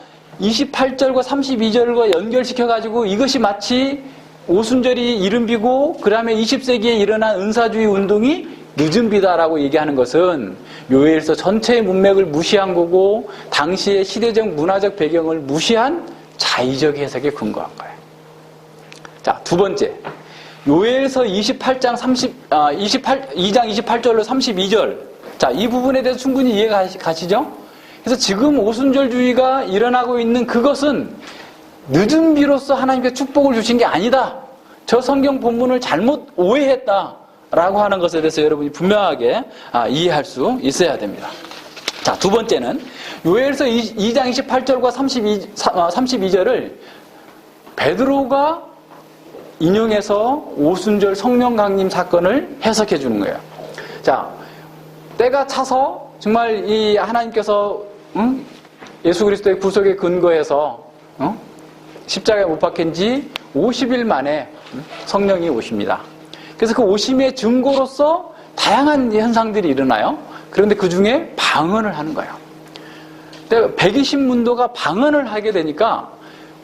28절과 32절과 연결시켜가지고 이것이 마치 오순절이 이른 비고 그 다음에 20세기에 일어난 은사주의 운동이 늦은 비다라고 얘기하는 것은 요엘서 전체의 문맥을 무시한 거고 당시의 시대적 문화적 배경을 무시한 자의적 해석에 근거한 거예요. 자, 두 번째. 요엘서 2장 28절로 32절. 자, 이 부분에 대해서 충분히 이해가 가시죠? 그래서 지금 오순절주의가 일어나고 있는 그것은 늦은 비로서 하나님께 축복을 주신 게 아니다. 저 성경 본문을 잘못 오해했다. 라고 하는 것에 대해서 여러분이 분명하게 이해할 수 있어야 됩니다. 자, 두 번째는 요엘서 2장 28절과 32절을 베드로가 인용해서 오순절 성령 강림 사건을 해석해 주는 거예요. 자, 때가 차서 정말 이 하나님께서 예수 그리스도의 구속에 근거해서 십자가에 못 박힌 지 50일 만에 성령이 오십니다. 그래서 그 오심의 증거로서 다양한 현상들이 일어나요. 그런데 그 중에 방언을 하는 거예요. 120문도가 방언을 하게 되니까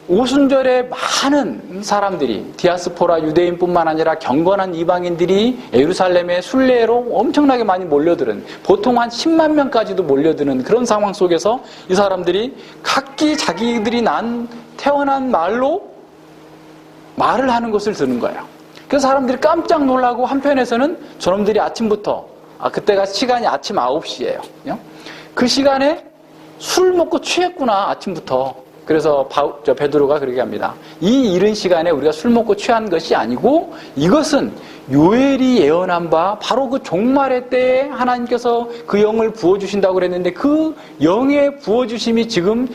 오순절에 많은 사람들이 디아스포라 유대인뿐만 아니라 경건한 이방인들이 예루살렘의 순례로 엄청나게 많이 몰려드는, 보통 한 10만 명까지도 몰려드는 그런 상황 속에서 이 사람들이 각기 자기들이 태어난 말로 말을 하는 것을 듣는 거예요. 그래서 사람들이 깜짝 놀라고 한편에서는 저놈들이 아침부터, 그때가 시간이 아침 9시예요. 그 시간에 술 먹고 취했구나, 아침부터. 그래서 베드로가 그렇게 합니다. 이 이른 시간에 우리가 술 먹고 취한 것이 아니고 이것은 요엘이 예언한 바 바로 그 종말의 때에 하나님께서 그 영을 부어주신다고 그랬는데 그 영의 부어주심이 지금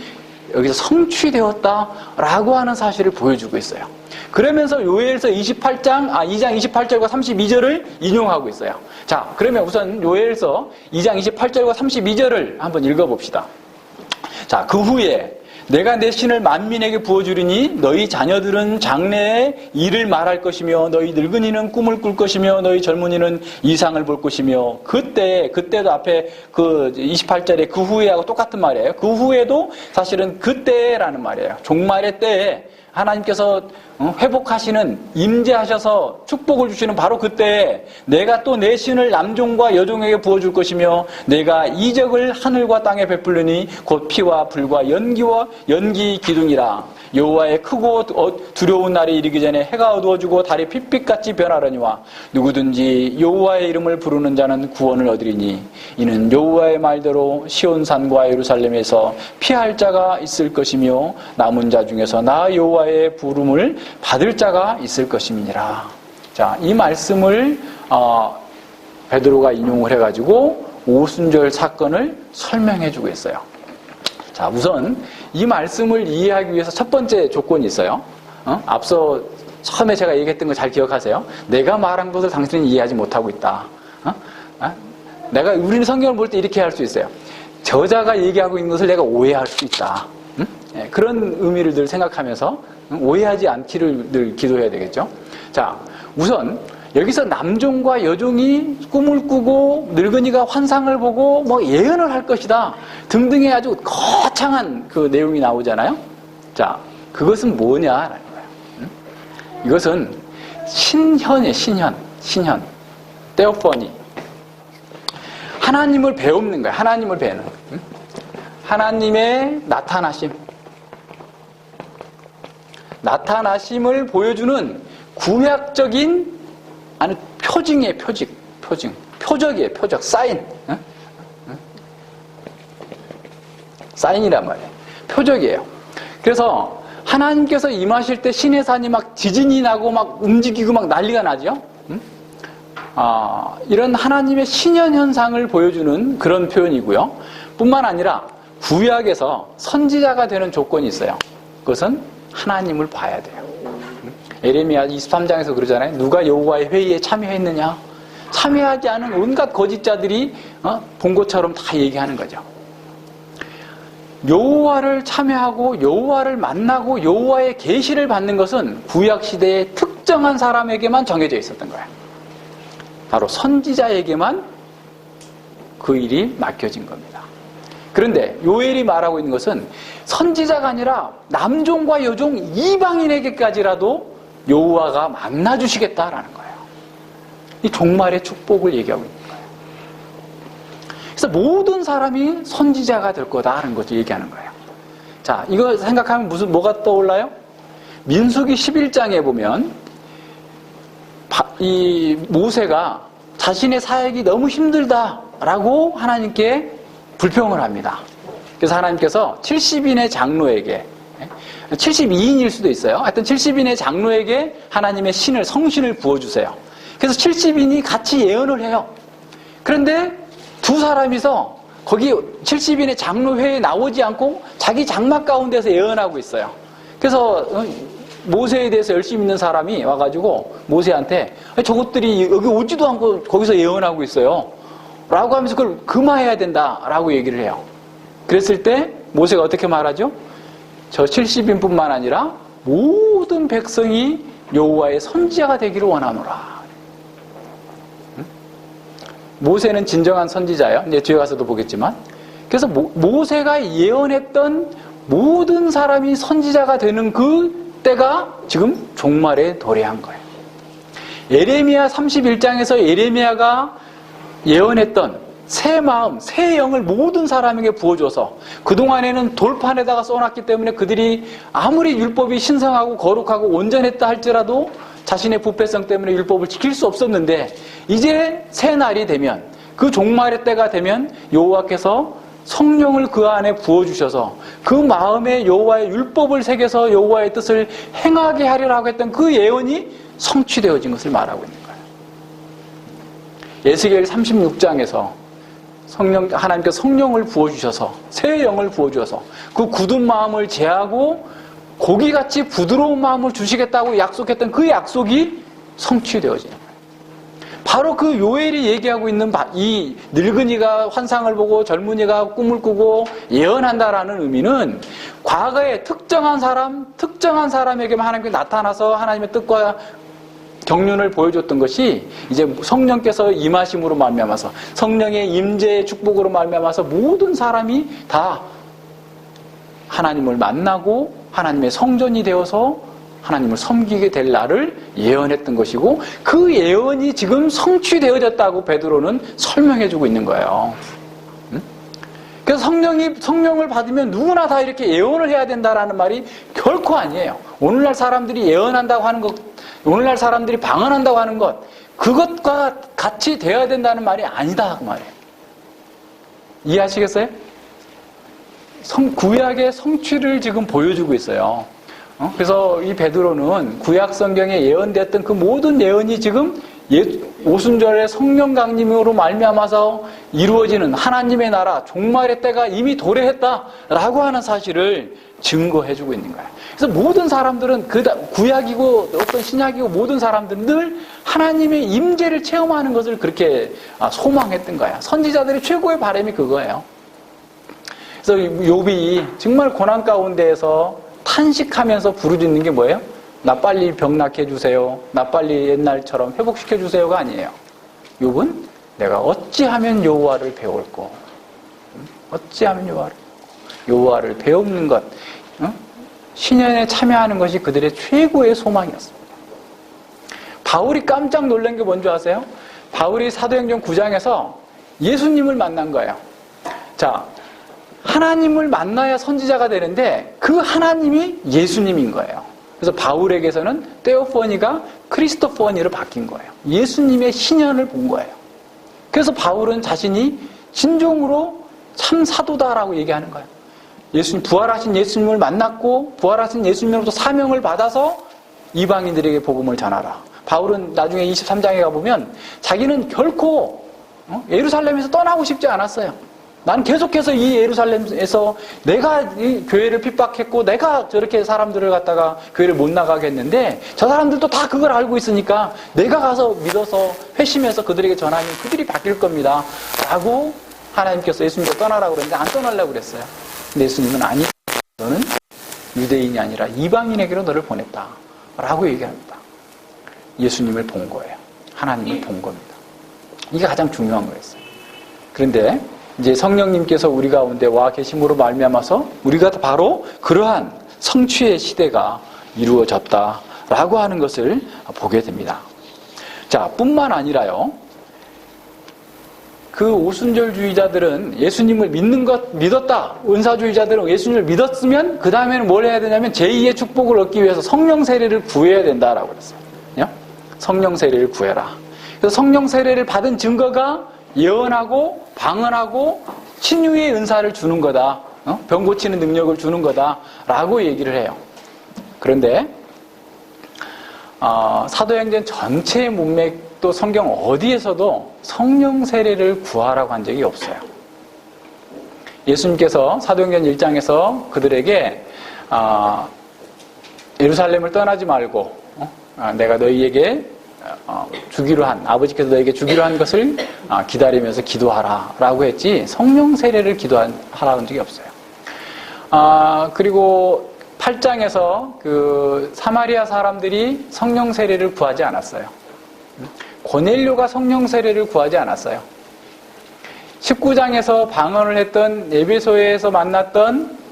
여기서 성취되었다라고 하는 사실을 보여주고 있어요. 그러면서 요엘서 2장 28절과 32절을 인용하고 있어요. 자, 그러면 우선 요엘서 2장 28절과 32절을 한번 읽어봅시다. 자, 그 후에 내가 내 신을 만민에게 부어주리니 너희 자녀들은 장래에 일을 말할 것이며 너희 늙은이는 꿈을 꿀 것이며 너희 젊은이는 이상을 볼 것이며 그때도 앞에 그 28절에 그 후에하고 똑같은 말이에요. 그 후에도 사실은 그때라는 말이에요. 종말의 때에 하나님께서 회복하시는, 임재하셔서 축복을 주시는 바로 그때에 내가 또 내 신을 남종과 여종에게 부어줄 것이며 내가 이적을 하늘과 땅에 베풀리니 곧 피와 불과 연기 기둥이라. 여호와의 크고 두려운 날이 이르기 전에 해가 어두워지고 달이 핏빛같이 변하려니와 누구든지 여호와의 이름을 부르는 자는 구원을 얻으리니 이는 여호와의 말대로 시온산과 예루살렘에서 피할 자가 있을 것이며 남은 자 중에서 나 여호와의 부름을 받을 자가 있을 것임이니라. 자, 이 말씀을 베드로가 인용을 해가지고 오순절 사건을 설명해주고 있어요. 자, 우선 이 말씀을 이해하기 위해서 첫 번째 조건이 있어요. 앞서 처음에 제가 얘기했던 거 잘 기억하세요? 내가 말한 것을 당신은 이해하지 못하고 있다. 우리는 성경을 볼 때 이렇게 할 수 있어요. 저자가 얘기하고 있는 것을 내가 오해할 수 있다. 그런 의미를 늘 생각하면서 오해하지 않기를 늘 기도해야 되겠죠. 자, 우선 여기서 남종과 여종이 꿈을 꾸고 늙은이가 환상을 보고 뭐 예언을 할 것이다 등등의 아주 거창한 그 내용이 나오잖아요. 자, 그것은 뭐냐라는 거예요. 이것은 신현이에요. 신현. 테오퍼니. 하나님을 배우는 거예요. 하나님을 배우는 거예요. 하나님의 나타나심을 보여주는 구약적인 표징이에요. 표적이에요. 표적. 사인. 사인이란 말이에요. 표적이에요. 그래서 하나님께서 임하실 때 신의 산이 막 지진이 나고 막 움직이고 막 난리가 나죠. 이런 하나님의 신현 현상을 보여주는 그런 표현이고요. 뿐만 아니라 구약에서 선지자가 되는 조건이 있어요. 그것은 하나님을 봐야 돼요. 에레미야 23장에서 그러잖아요. 누가 여호와의 회의에 참여했느냐? 참여하지 않은 온갖 거짓자들이 본 것처럼 다 얘기하는 거죠. 여호와를 참여하고 여호와를 만나고 여호와의 계시를 받는 것은 구약 시대의 특정한 사람에게만 정해져 있었던 거예요. 바로 선지자에게만 그 일이 맡겨진 겁니다. 그런데 요엘이 말하고 있는 것은 선지자가 아니라 남종과 여종 이방인에게까지라도 여호와가 만나주시겠다라는 거예요. 이 종말의 축복을 얘기하고 있는 거예요. 그래서 모든 사람이 선지자가 될 거다라는 것을 얘기하는 거예요. 자, 이거 생각하면 뭐가 떠올라요? 민수기 11장에 보면 이 모세가 자신의 사역이 너무 힘들다라고 하나님께 불평을 합니다. 그래서 하나님께서 70인의 장로에게 72인일 수도 있어요. 하여튼 70인의 장로에게 하나님의 성신을 부어주세요. 그래서 70인이 같이 예언을 해요. 그런데 두 사람이서 거기 70인의 장로회에 나오지 않고 자기 장막 가운데서 예언하고 있어요. 그래서 모세에 대해서 열심히 믿는 사람이 와가지고 모세한테 저것들이 여기 오지도 않고 거기서 예언하고 있어요. 라고 하면서 그걸 금화해야 된다라고 얘기를 해요. 그랬을 때 모세가 어떻게 말하죠? 저 70인뿐만 아니라 모든 백성이 여호와의 선지자가 되기를 원하노라. 모세는 진정한 선지자예요. 이제 뒤에 가서도 보겠지만. 그래서 모세가 예언했던 모든 사람이 선지자가 되는 그 때가 지금 종말에 도래한 거예요. 예레미야 31장에서 예레미야가 예언했던 새 마음, 새 영을 모든 사람에게 부어줘서 그동안에는 돌판에다가 써놨기 때문에 그들이 아무리 율법이 신성하고 거룩하고 온전했다 할지라도 자신의 부패성 때문에 율법을 지킬 수 없었는데 이제 새 날이 되면 그 종말의 때가 되면 여호와께서 성령을 그 안에 부어주셔서 그 마음에 여호와의 율법을 새겨서 여호와의 뜻을 행하게 하리라고 했던 그 예언이 성취되어진 것을 말하고 있는 거예요. 에스겔 36장에서 하나님께서 성령을 부어주셔서 새 영을 부어주셔서 그 굳은 마음을 제하고 고기같이 부드러운 마음을 주시겠다고 약속했던 그 약속이 성취되어지는 거예요. 바로 그 요엘이 얘기하고 있는 이 늙은이가 환상을 보고 젊은이가 꿈을 꾸고 예언한다라는 의미는 과거에 특정한 사람에게만 하나님께 나타나서 하나님의 뜻과 경륜을 보여줬던 것이 이제 성령께서 임하심으로 말미암아서 성령의 임재의 축복으로 말미암아서 모든 사람이 다 하나님을 만나고 하나님의 성전이 되어서 하나님을 섬기게 될 날을 예언했던 것이고 그 예언이 지금 성취되어졌다고 베드로는 설명해주고 있는 거예요. 그래서 성령을 받으면 누구나 다 이렇게 예언을 해야 된다라는 말이 결코 아니에요. 오늘날 사람들이 예언한다고 하는 것, 오늘날 사람들이 방언한다고 하는 것, 그것과 같이 되어야 된다는 말이 아니다 그 말이에요. 이해하시겠어요? 구약의 성취를 지금 보여주고 있어요. 그래서 이 베드로는 구약 성경에 예언되었던 그 모든 예언이 지금 오순절의 성령 강림으로 말미암아서 이루어지는 하나님의 나라 종말의 때가 이미 도래했다라고 하는 사실을 증거해주고 있는 거예요. 그래서 모든 사람들은 구약이고 어떤 신약이고 모든 사람들은 늘 하나님의 임재를 체험하는 것을 그렇게 소망했던 거야. 선지자들의 최고의 바람이 그거예요. 그래서 욥이 정말 고난 가운데에서 탄식하면서 부르짖는 게 뭐예요? 나 빨리 병 낫게 해주세요. 나 빨리 옛날처럼 회복시켜 주세요가 아니에요. 욥은 내가 어찌하면 여호와를 배울꼬. 어찌하면 여호와를 배우는 것. 신년에 참여하는 것이 그들의 최고의 소망이었습니다. 바울이 깜짝 놀란 게 뭔지 아세요? 바울이 사도행전 9장에서 예수님을 만난 거예요. 자, 하나님을 만나야 선지자가 되는데 그 하나님이 예수님인 거예요. 그래서 바울에게서는 테오포니가 크리스토포니로 바뀐 거예요. 예수님의 신현을 본 거예요. 그래서 바울은 자신이 진정으로 참 사도다라고 얘기하는 거예요. 부활하신 예수님을 만났고 부활하신 예수님으로부터 사명을 받아서 이방인들에게 복음을 전하라. 바울은 나중에 23장에 가보면 자기는 결코 예루살렘에서 떠나고 싶지 않았어요. 난 계속해서 이 예루살렘에서 내가 이 교회를 핍박했고 내가 저렇게 사람들을 갖다가 교회를 못 나가게 했는데 저 사람들도 다 그걸 알고 있으니까 내가 가서 믿어서 회심해서 그들에게 전하면 그들이 바뀔 겁니다. 라고 하나님께서 예수님께 떠나라고 그랬는데 안 떠나려고 그랬어요. 근데 예수님은 아니, 너는 유대인이 아니라 이방인에게로 너를 보냈다. 라고 얘기합니다. 예수님을 본 거예요. 하나님을 본 겁니다. 이게 가장 중요한 거였어요. 그런데 이제 성령님께서 우리 가운데 와 계심으로 말미암아서 우리가 바로 그러한 성취의 시대가 이루어졌다라고 하는 것을 보게 됩니다. 자, 뿐만 아니라요. 그 오순절주의자들은 예수님을 믿었다. 은사주의자들은 예수님을 믿었으면 그 다음에는 뭘 해야 되냐면 제2의 축복을 얻기 위해서 성령 세례를 구해야 된다라고 그랬어요. 성령 세례를 구해라. 그래서 성령 세례를 받은 증거가 예언하고 방언하고 치유의 은사를 주는 거다. 병 고치는 능력을 주는 거다라고 얘기를 해요. 그런데 사도행전 전체의 문맥도 성경 어디에서도 성령 세례를 구하라고 한 적이 없어요. 예수님께서 사도행전 1장에서 그들에게 예루살렘을 떠나지 말고 내가 너희에게 아버지께서 너에게 주기로 한 것을 기다리면서 기도하라 라고 했지 성령 세례를 기도하라는 적이 없어요. 그리고 8장에서 그 사마리아 사람들이 성령 세례를 구하지 않았어요. 고넬료가 성령 세례를 구하지 않았어요. 19장에서 방언을 했던 에베소에서 만났던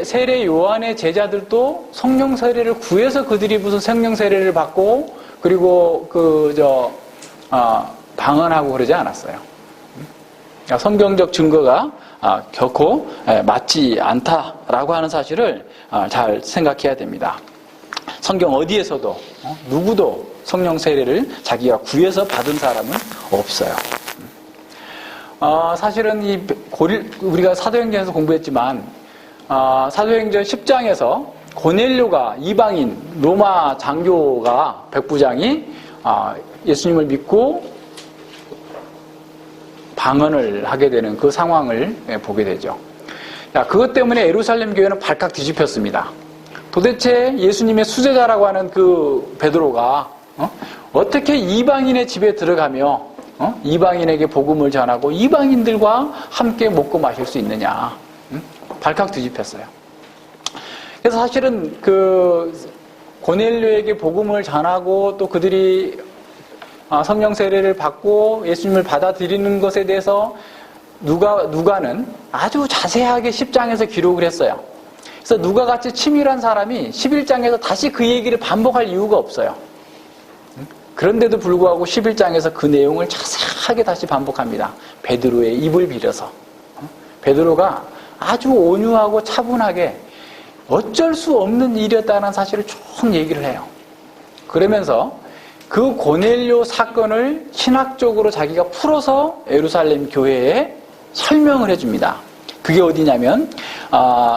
세례 요한의 제자들도 성령 세례를 구해서 그들이 무슨 성령 세례를 받고 그리고 방언하고 그러지 않았어요. 성경적 증거가 결코 맞지 않다라고 하는 사실을 잘 생각해야 됩니다. 성경 어디에서도 누구도 성령 세례를 자기가 구해서 받은 사람은 없어요. 사실은 우리가 사도행전에서 공부했지만 사도행전 10장에서 고넬료가 이방인 로마 장교가 백부장이 예수님을 믿고 방언을 하게 되는 그 상황을 보게 되죠. 그것 때문에 예루살렘 교회는 발칵 뒤집혔습니다. 도대체 예수님의 수제자라고 하는 그 베드로가 어떻게 이방인의 집에 들어가며 이방인에게 복음을 전하고 이방인들과 함께 먹고 마실 수 있느냐. 발칵 뒤집혔어요. 그래서 사실은 그 고넬료에게 복음을 전하고 또 그들이 성령 세례를 받고 예수님을 받아들이는 것에 대해서 누가는 아주 자세하게 10장에서 기록을 했어요. 그래서 누가같이 치밀한 사람이 11장에서 다시 그 얘기를 반복할 이유가 없어요. 그런데도 불구하고 11장에서 그 내용을 자세하게 다시 반복합니다. 베드로의 입을 빌어서. 베드로가 아주 온유하고 차분하게 어쩔 수 없는 일이었다는 사실을 쭉 얘기를 해요. 그러면서 그 고넬료 사건을 신학적으로 자기가 풀어서 예루살렘 교회에 설명을 해줍니다. 그게 어디냐면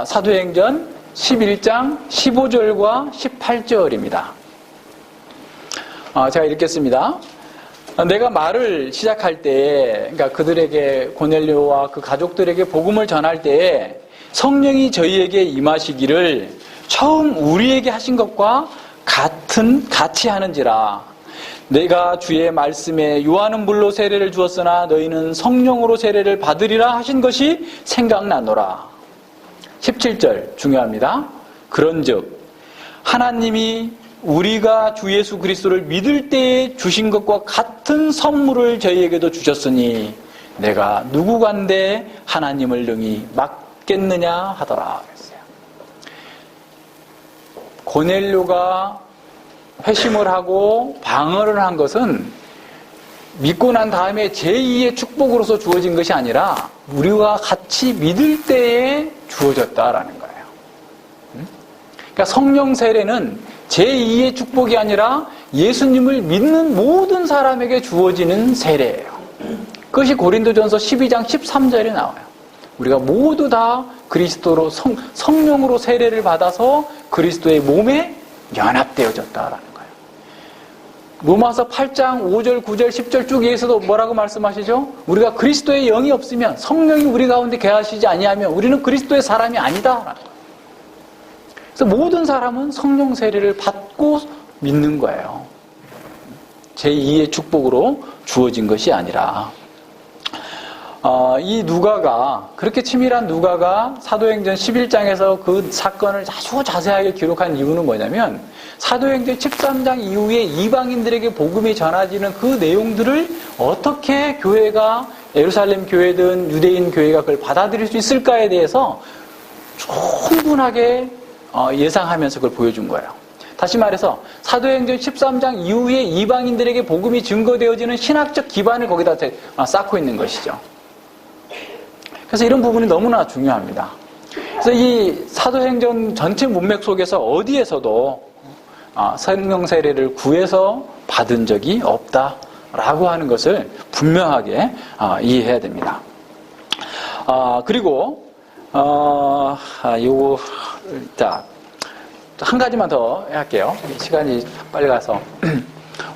사도행전 11장 15절과 18절입니다. 제가 읽겠습니다. 내가 말을 시작할 때, 그러니까 그들에게 고넬료와 그 가족들에게 복음을 전할 때에 성령이 저희에게 임하시기를 처음 우리에게 하신 것과 같이 하는지라. 내가 주의 말씀에 요한은 물로 세례를 주었으나 너희는 성령으로 세례를 받으리라 하신 것이 생각나노라. 17절 중요합니다. 그런즉 하나님이 우리가 주 예수 그리스도를 믿을 때에 주신 것과 같은 선물을 저희에게도 주셨으니 내가 누구간데 하나님을 능히 막겠느냐 하더라. 그랬어요. 고넬료가 회심을 하고 방언을 한 것은 믿고 난 다음에 제2의 축복으로서 주어진 것이 아니라 우리와 같이 믿을 때에 주어졌다라는 거예요. 그러니까 성령 세례는 제2의 축복이 아니라 예수님을 믿는 모든 사람에게 주어지는 세례예요. 그것이 고린도전서 12장 13절에 나와요. 우리가 모두 다 그리스도로 성령으로 세례를 받아서 그리스도의 몸에 연합되어졌다라는 거예요. 로마서 8장 5절, 9절, 10절 쭉 위에서도 뭐라고 말씀하시죠? 우리가 그리스도의 영이 없으면 성령이 우리 가운데 계하시지 아니하면 우리는 그리스도의 사람이 아니다라는 거예요. 그래서 모든 사람은 성령 세례를 받고 믿는 거예요. 제2의 축복으로 주어진 것이 아니라 이 누가가 그렇게 치밀한 누가가 사도행전 11장에서 그 사건을 아주 자세하게 기록한 이유는 뭐냐면 사도행전 13장 이후에 이방인들에게 복음이 전해지는 그 내용들을 어떻게 교회가 예루살렘 교회든 유대인 교회가 그걸 받아들일 수 있을까에 대해서 충분하게 예상하면서 그걸 보여준 거예요. 다시 말해서 사도행전 13장 이후에 이방인들에게 복음이 증거되어지는 신학적 기반을 거기다 쌓고 있는 것이죠. 그래서 이런 부분이 너무나 중요합니다. 그래서 이 사도행전 전체 문맥 속에서 어디에서도 성령 세례를 구해서 받은 적이 없다라고 하는 것을 분명하게 이해해야 됩니다. 그리고 한 가지만 더 할게요. 시간이 빨리 가서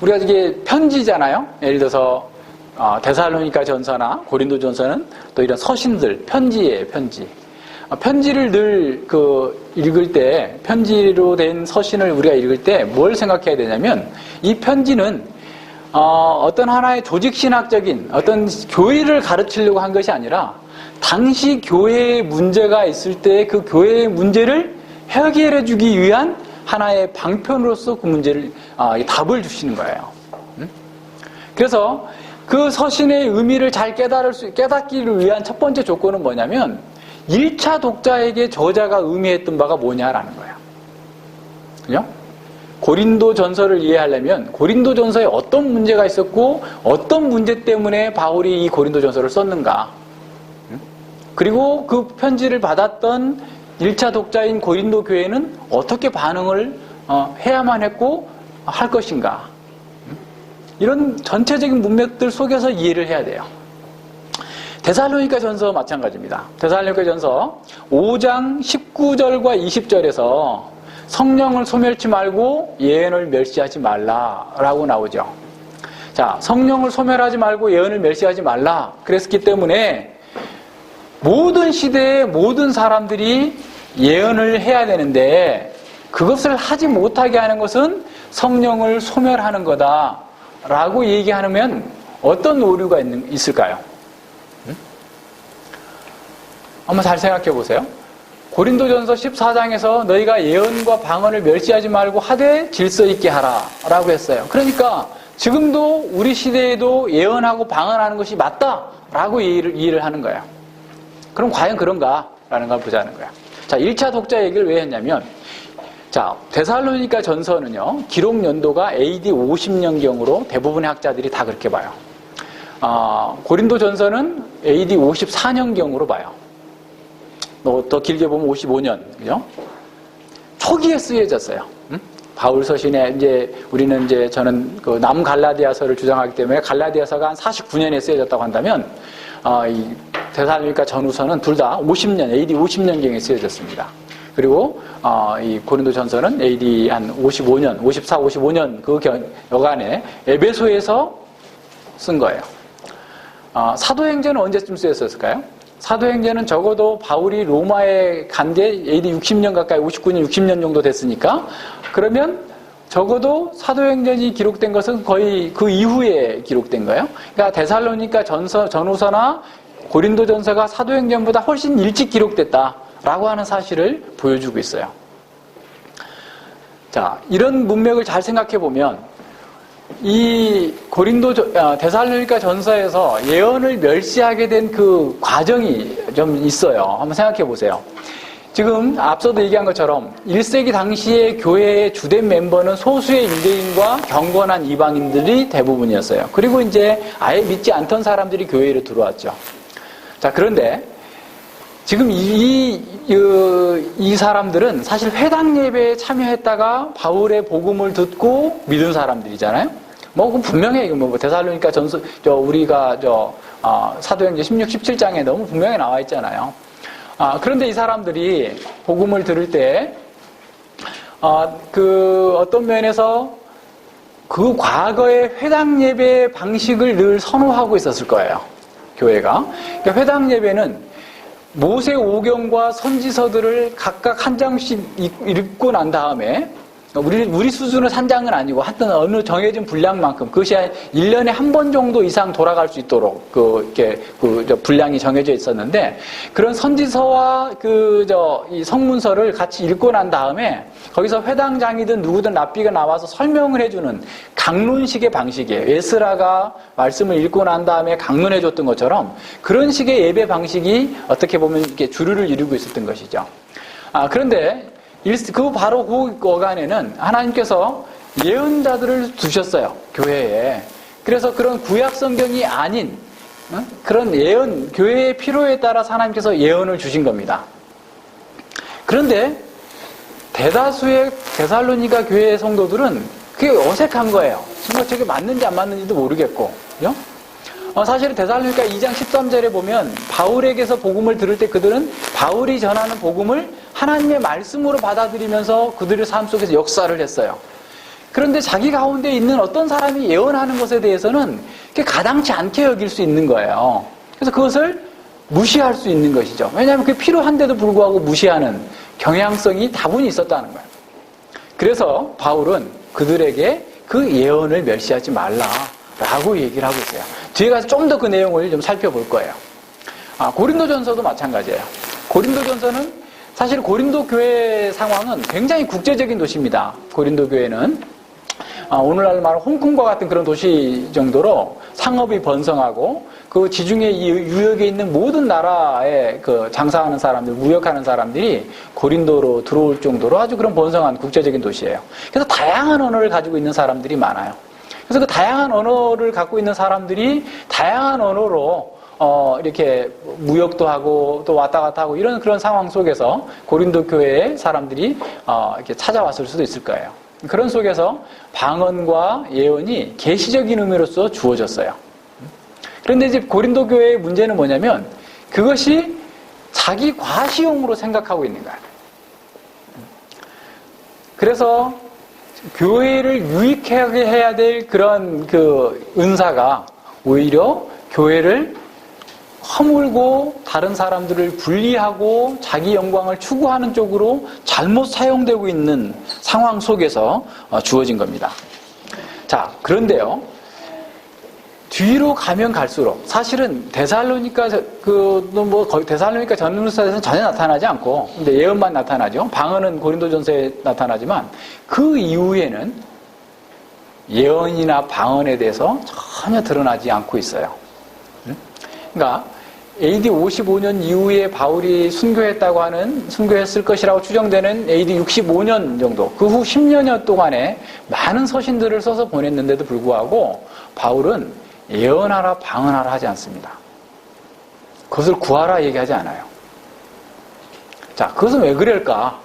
우리가 이게 편지잖아요. 예를 들어서 데살로니가 전서나 고린도 전서는 또 이런 서신들, 편지예요, 편지. 편지를 늘 읽을 때, 편지로 된 서신을 우리가 읽을 때 뭘 생각해야 되냐면, 이 편지는, 어떤 하나의 조직신학적인 어떤 교회를 가르치려고 한 것이 아니라, 당시 교회에 문제가 있을 때 그 교회의 문제를 해결해 주기 위한 하나의 방편으로서 그 문제를, 답을 주시는 거예요. 그래서 그 서신의 의미를 잘 깨닫기를 위한 첫 번째 조건은 뭐냐면 1차 독자에게 저자가 의미했던 바가 뭐냐라는 거예요. 그죠? 고린도 전서를 이해하려면 고린도 전서에 어떤 문제가 있었고 어떤 문제 때문에 바울이 이 고린도 전서를 썼는가. 그리고 그 편지를 받았던 1차 독자인 고린도 교회는 어떻게 반응을 해야만 했고 할 것인가. 이런 전체적인 문맥들 속에서 이해를 해야 돼요. 데살로니가 전서 마찬가지입니다. 데살로니가 전서 5장 19절과 20절에서 성령을 소멸치 말고 예언을 멸시하지 말라라고 나오죠. 자, 성령을 소멸하지 말고 예언을 멸시하지 말라 그랬기 때문에 모든 시대의 모든 사람들이 예언을 해야 되는데 그것을 하지 못하게 하는 것은 성령을 소멸하는 거다. 라고 얘기하면 어떤 오류가 있을까요? 한번 잘 생각해 보세요. 고린도전서 14장에서 너희가 예언과 방언을 멸시하지 말고 하되 질서 있게 하라 라고 했어요. 그러니까 지금도 우리 시대에도 예언하고 방언하는 것이 맞다 라고 이해를 하는 거예요. 그럼 과연 그런가? 라는 걸 보자는 거예요. 자, 1차 독자 얘기를 왜 했냐면, 자, 데살로니가 전서는요, 기록 연도가 AD 50년경으로 대부분의 학자들이 다 그렇게 봐요. 고린도 전서는 AD 54년경으로 봐요. 더 길게 보면 55년, 그죠? 초기에 쓰여졌어요. 바울 서신에 저는 그 남갈라디아서를 주장하기 때문에 갈라디아서가 한 49년에 쓰여졌다고 한다면, 이 데살로니가 전후서는 둘 다 50년, AD 50년경에 쓰여졌습니다. 그리고 이 고린도 전서는 AD 한 54, 55년 그 여간에 에베소에서 쓴 거예요. 사도행전은 언제쯤 쓰였을까요? 사도행전은 적어도 바울이 로마에 간 게 AD 60년 가까이 59년, 60년 정도 됐으니까 그러면 적어도 사도행전이 기록된 것은 거의 그 이후에 기록된 거예요. 그러니까 데살로니가 전후서나 고린도 전서가 사도행전보다 훨씬 일찍 기록됐다라고 하는 사실을 보여주고 있어요. 자, 이런 문맥을 잘 생각해 보면 이 데살로니가 전서에서 예언을 멸시하게 된 그 과정이 좀 있어요. 한번 생각해 보세요. 지금 앞서도 얘기한 것처럼 1세기 당시의 교회의 주된 멤버는 소수의 유대인과 경건한 이방인들이 대부분이었어요. 그리고 이제 아예 믿지 않던 사람들이 교회로 들어왔죠. 자, 그런데 지금 이 사람들은 사실 회당 예배에 참여했다가 바울의 복음을 듣고 믿은 사람들이잖아요. 뭐 분명해. 뭐 데살로니가 전서 우리가 사도행전 16, 17장에 너무 분명히 나와 있잖아요. 그런데 이 사람들이 복음을 들을 때 어떤 면에서 그 과거의 회당 예배 방식을 늘 선호하고 있었을 거예요. 교회가. 그러니까 회당 예배는 모세 오경과 선지서들을 각각 한 장씩 읽고 난 다음에 우리 수준은 한 장은 아니고 하여튼 어느 정해진 분량만큼 그것이 1년에 한 번 정도 이상 돌아갈 수 있도록 분량이 정해져 있었는데 그런 선지서와 이 성문서를 같이 읽고 난 다음에 거기서 회당장이든 누구든 랍비가 나와서 설명을 해주는 강론식의 방식이에요. 에스라가 말씀을 읽고 난 다음에 강론해줬던 것처럼 그런 식의 예배 방식이 어떻게 보면 이렇게 주류를 이루고 있었던 것이죠. 그런데 바로 그 어간에는 하나님께서 예언자들을 두셨어요. 교회에. 그래서 그런 구약 성경이 아닌 그런 예언, 교회의 필요에 따라서 하나님께서 예언을 주신 겁니다. 그런데 대다수의 데살로니가 교회의 성도들은 그게 어색한 거예요. 정말 저게 맞는지 안 맞는지도 모르겠고. 그죠? 사실은 데살로니가 2장 13절에 보면 바울에게서 복음을 들을 때 그들은 바울이 전하는 복음을 하나님의 말씀으로 받아들이면서 그들의 삶 속에서 역사를 했어요. 그런데 자기 가운데 있는 어떤 사람이 예언하는 것에 대해서는 그게 가당치 않게 여길 수 있는 거예요. 그래서 그것을 무시할 수 있는 것이죠. 왜냐하면 그게 필요한데도 불구하고 무시하는 경향성이 다분히 있었다는 거예요. 그래서 바울은 그들에게 그 예언을 멸시하지 말라라고 얘기를 하고 있어요. 뒤에 가서 좀 더 그 내용을 좀 살펴볼 거예요. 고린도전서도 마찬가지예요. 고린도전서는 사실 고린도 교회 상황은 굉장히 국제적인 도시입니다. 고린도 교회는 오늘날 말하는 홍콩과 같은 그런 도시 정도로 상업이 번성하고 그 지중해 유역에 있는 모든 나라에 장사하는 사람들, 무역하는 사람들이 고린도로 들어올 정도로 아주 그런 번성한 국제적인 도시예요. 그래서 다양한 언어를 가지고 있는 사람들이 많아요. 그래서 그 다양한 언어를 갖고 있는 사람들이 다양한 언어로 이렇게 무역도 하고 또 왔다 갔다 하고 이런 그런 상황 속에서 고린도 교회의 사람들이 이렇게 찾아왔을 수도 있을 거예요. 그런 속에서 방언과 예언이 계시적인 의미로서 주어졌어요. 그런데 이제 고린도 교회의 문제는 뭐냐면 그것이 자기 과시용으로 생각하고 있는 거예요. 그래서 교회를 유익하게 해야 될 그런 은사가 오히려 교회를 허물고 다른 사람들을 분리하고 자기 영광을 추구하는 쪽으로 잘못 사용되고 있는 상황 속에서 주어진 겁니다. 자, 그런데요. 뒤로 가면 갈수록 사실은 데살로니가 데살로니가 전후서에서는 전혀 나타나지 않고 근데 예언만 나타나죠. 방언은 고린도전서에 나타나지만 그 이후에는 예언이나 방언에 대해서 전혀 드러나지 않고 있어요. 그러니까 AD 55년 이후에 바울이 순교했을 것이라고 추정되는 AD 65년 정도, 그 후 10여 동안에 많은 서신들을 써서 보냈는데도 불구하고 바울은 예언하라, 방언하라 하지 않습니다. 그것을 구하라 얘기하지 않아요. 자, 그것은 왜 그럴까?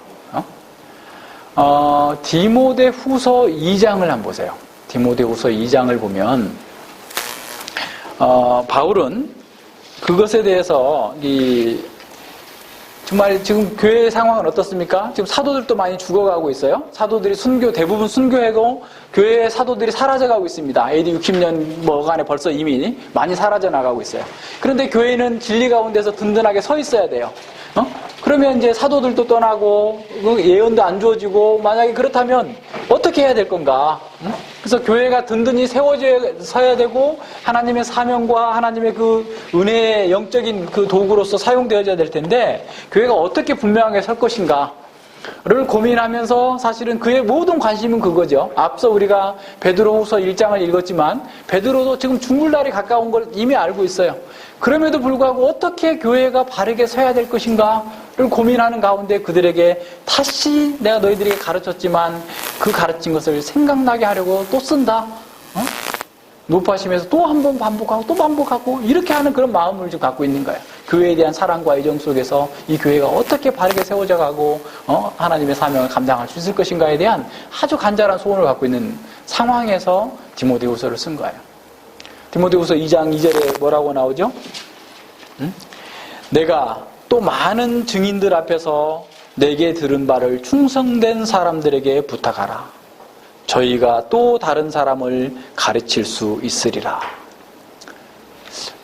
디모데 후서 2장을 한번 보세요. 디모데 후서 2장을 보면, 바울은 그것에 대해서 정말 지금 교회의 상황은 어떻습니까? 지금 사도들도 많이 죽어가고 있어요. 사도들이 대부분 순교하고 교회의 사도들이 사라져가고 있습니다. AD 60년 뭐간에 벌써 이미 많이 사라져 나가고 있어요. 그런데 교회는 진리 가운데서 든든하게 서 있어야 돼요. 그러면 이제 사도들도 떠나고 예언도 안 주어지고 만약에 그렇다면 어떻게 해야 될 건가? 그래서 교회가 든든히 서야 되고 하나님의 사명과 하나님의 그 은혜의 영적인 그 도구로서 사용되어져야 될 텐데 교회가 어떻게 분명하게 설 것인가를 고민하면서 사실은 그의 모든 관심은 그거죠. 앞서 우리가 베드로후서 1장을 읽었지만 베드로도 지금 죽을 날이 가까운 걸 이미 알고 있어요. 그럼에도 불구하고 어떻게 교회가 바르게 서야 될 것인가를 고민하는 가운데 그들에게 다시 내가 너희들에게 가르쳤지만 그 가르친 것을 생각나게 하려고 또 쓴다. 높아심에서 또 한 번 반복하고 또 반복하고 이렇게 하는 그런 마음을 좀 갖고 있는 거예요. 교회에 대한 사랑과 애정 속에서 이 교회가 어떻게 바르게 세워져 가고 하나님의 사명을 감당할 수 있을 것인가에 대한 아주 간절한 소원을 갖고 있는 상황에서 디모데후서를 쓴 거예요. 디모데후서 2장 2절에 뭐라고 나오죠? 내가 또 많은 증인들 앞에서 내게 들은 바를 충성된 사람들에게 부탁하라. 저희가 또 다른 사람을 가르칠 수 있으리라.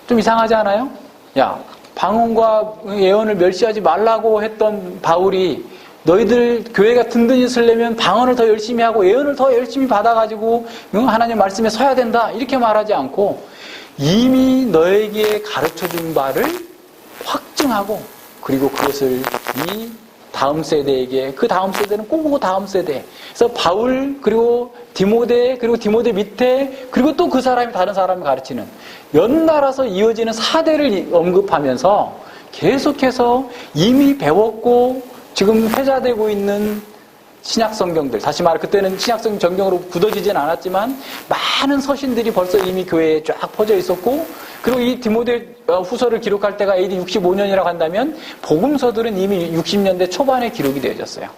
좀 이상하지 않아요? 야, 방언과 예언을 멸시하지 말라고 했던 바울이 너희들 교회가 든든히 서려면 방언을 더 열심히 하고 예언을 더 열심히 받아가지고 하나님 말씀에 서야 된다 이렇게 말하지 않고 이미 너에게 가르쳐준 바를 확증하고 그리고 그것을 이 다음 세대에게 그 다음 세대는 꼭 다음 세대 그래서 바울 그리고 디모데 그리고 디모데 밑에 그리고 또 그 사람이 다른 사람을 가르치는 연달아서 이어지는 4대를 언급하면서 계속해서 이미 배웠고 지금 회자되고 있는 신약 성경들, 다시 말해 그때는 신약 성경으로 굳어지진 않았지만 많은 서신들이 벌써 이미 교회에 쫙 퍼져 있었고 그리고 이 디모데 후서를 기록할 때가 AD 65년이라고 한다면 복음서들은 이미 60년대 초반에 기록이 되어졌어요.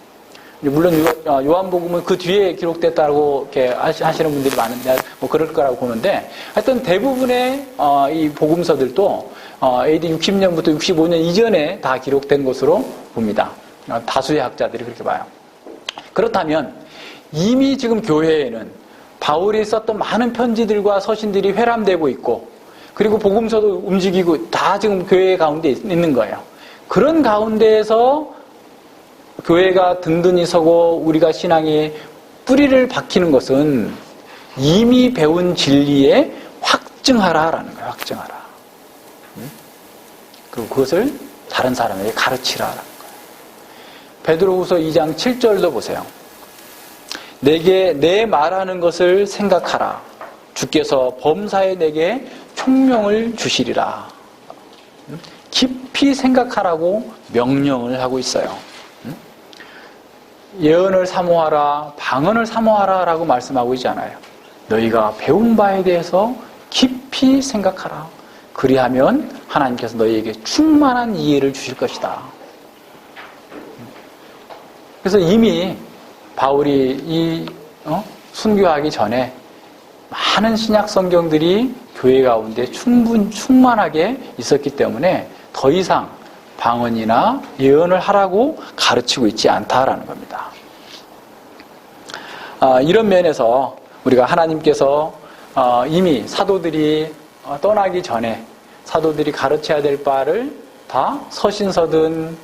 물론 요한복음은 그 뒤에 기록됐다고 이렇게 하시는 분들이 많은데 뭐 그럴 거라고 보는데 하여튼 대부분의 이 복음서들도 AD 60년부터 65년 이전에 다 기록된 것으로 봅니다. 다수의 학자들이 그렇게 봐요. 그렇다면 이미 지금 교회에는 바울이 썼던 많은 편지들과 서신들이 회람되고 있고 그리고 복음서도 움직이고 다 지금 교회 가운데 있는 거예요. 그런 가운데에서 교회가 든든히 서고 우리가 신앙의 뿌리를 박히는 것은 이미 배운 진리에 확증하라라는 거예요. 확증하라. 그리고 그것을 다른 사람에게 가르치라라는 거예요. 베드로후서 2장 7절도 보세요. 내게 내 말하는 것을 생각하라. 주께서 범사에 내게 총명을 주시리라. 깊이 생각하라고 명령을 하고 있어요. 예언을 사모하라, 방언을 사모하라 라고 말씀하고 있지 않아요. 너희가 배운 바에 대해서 깊이 생각하라. 그리하면 하나님께서 너희에게 충만한 이해를 주실 것이다. 그래서 이미 바울이 순교하기 전에 많은 신약 성경들이 교회 가운데 충만하게 있었기 때문에 더 이상 방언이나 예언을 하라고 가르치고 있지 않다라는 겁니다. 이런 면에서 우리가 하나님께서 이미 사도들이 떠나기 전에 사도들이 가르쳐야 될 바를 다 서신서든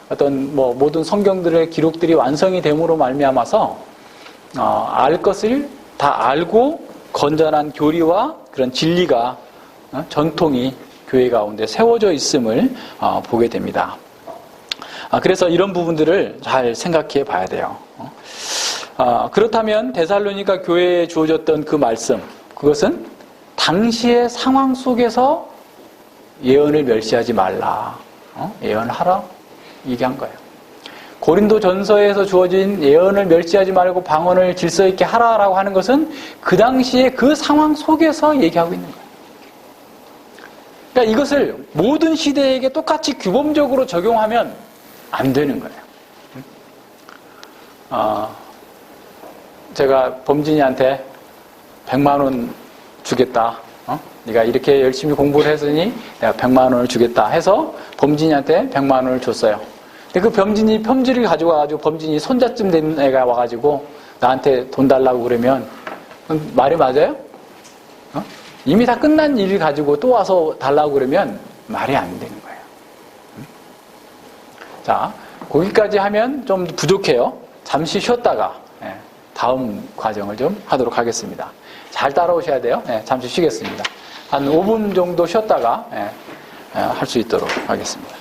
어떤 모든 성경들의 기록들이 완성이 됨으로 말미암아서 알 것을 다 알고 건전한 교리와 그런 진리가 전통이 교회 가운데 세워져 있음을 보게 됩니다. 그래서 이런 부분들을 잘 생각해 봐야 돼요. 그렇다면 데살로니가 교회에 주어졌던 그 말씀, 그것은 당시의 상황 속에서 예언을 멸시하지 말라. 예언하라. 얘기한 거예요. 고린도 전서에서 주어진 예언을 멸시하지 말고 방언을 질서 있게 하라라고 하는 것은 그 당시에 그 상황 속에서 얘기하고 있는 거예요. 그러니까 이것을 모든 시대에게 똑같이 규범적으로 적용하면 안 되는 거예요. 제가 범진이한테 100만 원 주겠다. 네가 이렇게 열심히 공부를 했으니 내가 100만 원을 주겠다 해서 범진이한테 100만 원을 줬어요. 근데 그 범진이 편지를 가지고 와가지고 범진이 손자쯤 된 애가 와가지고 나한테 돈 달라고 그러면 말이 맞아요? 이미 다 끝난 일을 가지고 또 와서 달라고 그러면 말이 안 되는 거예요. 자, 거기까지 하면 좀 부족해요. 잠시 쉬었다가 다음 과정을 좀 하도록 하겠습니다. 잘 따라오셔야 돼요. 잠시 쉬겠습니다. 한 5분 정도 쉬었다가 할 수 있도록 하겠습니다.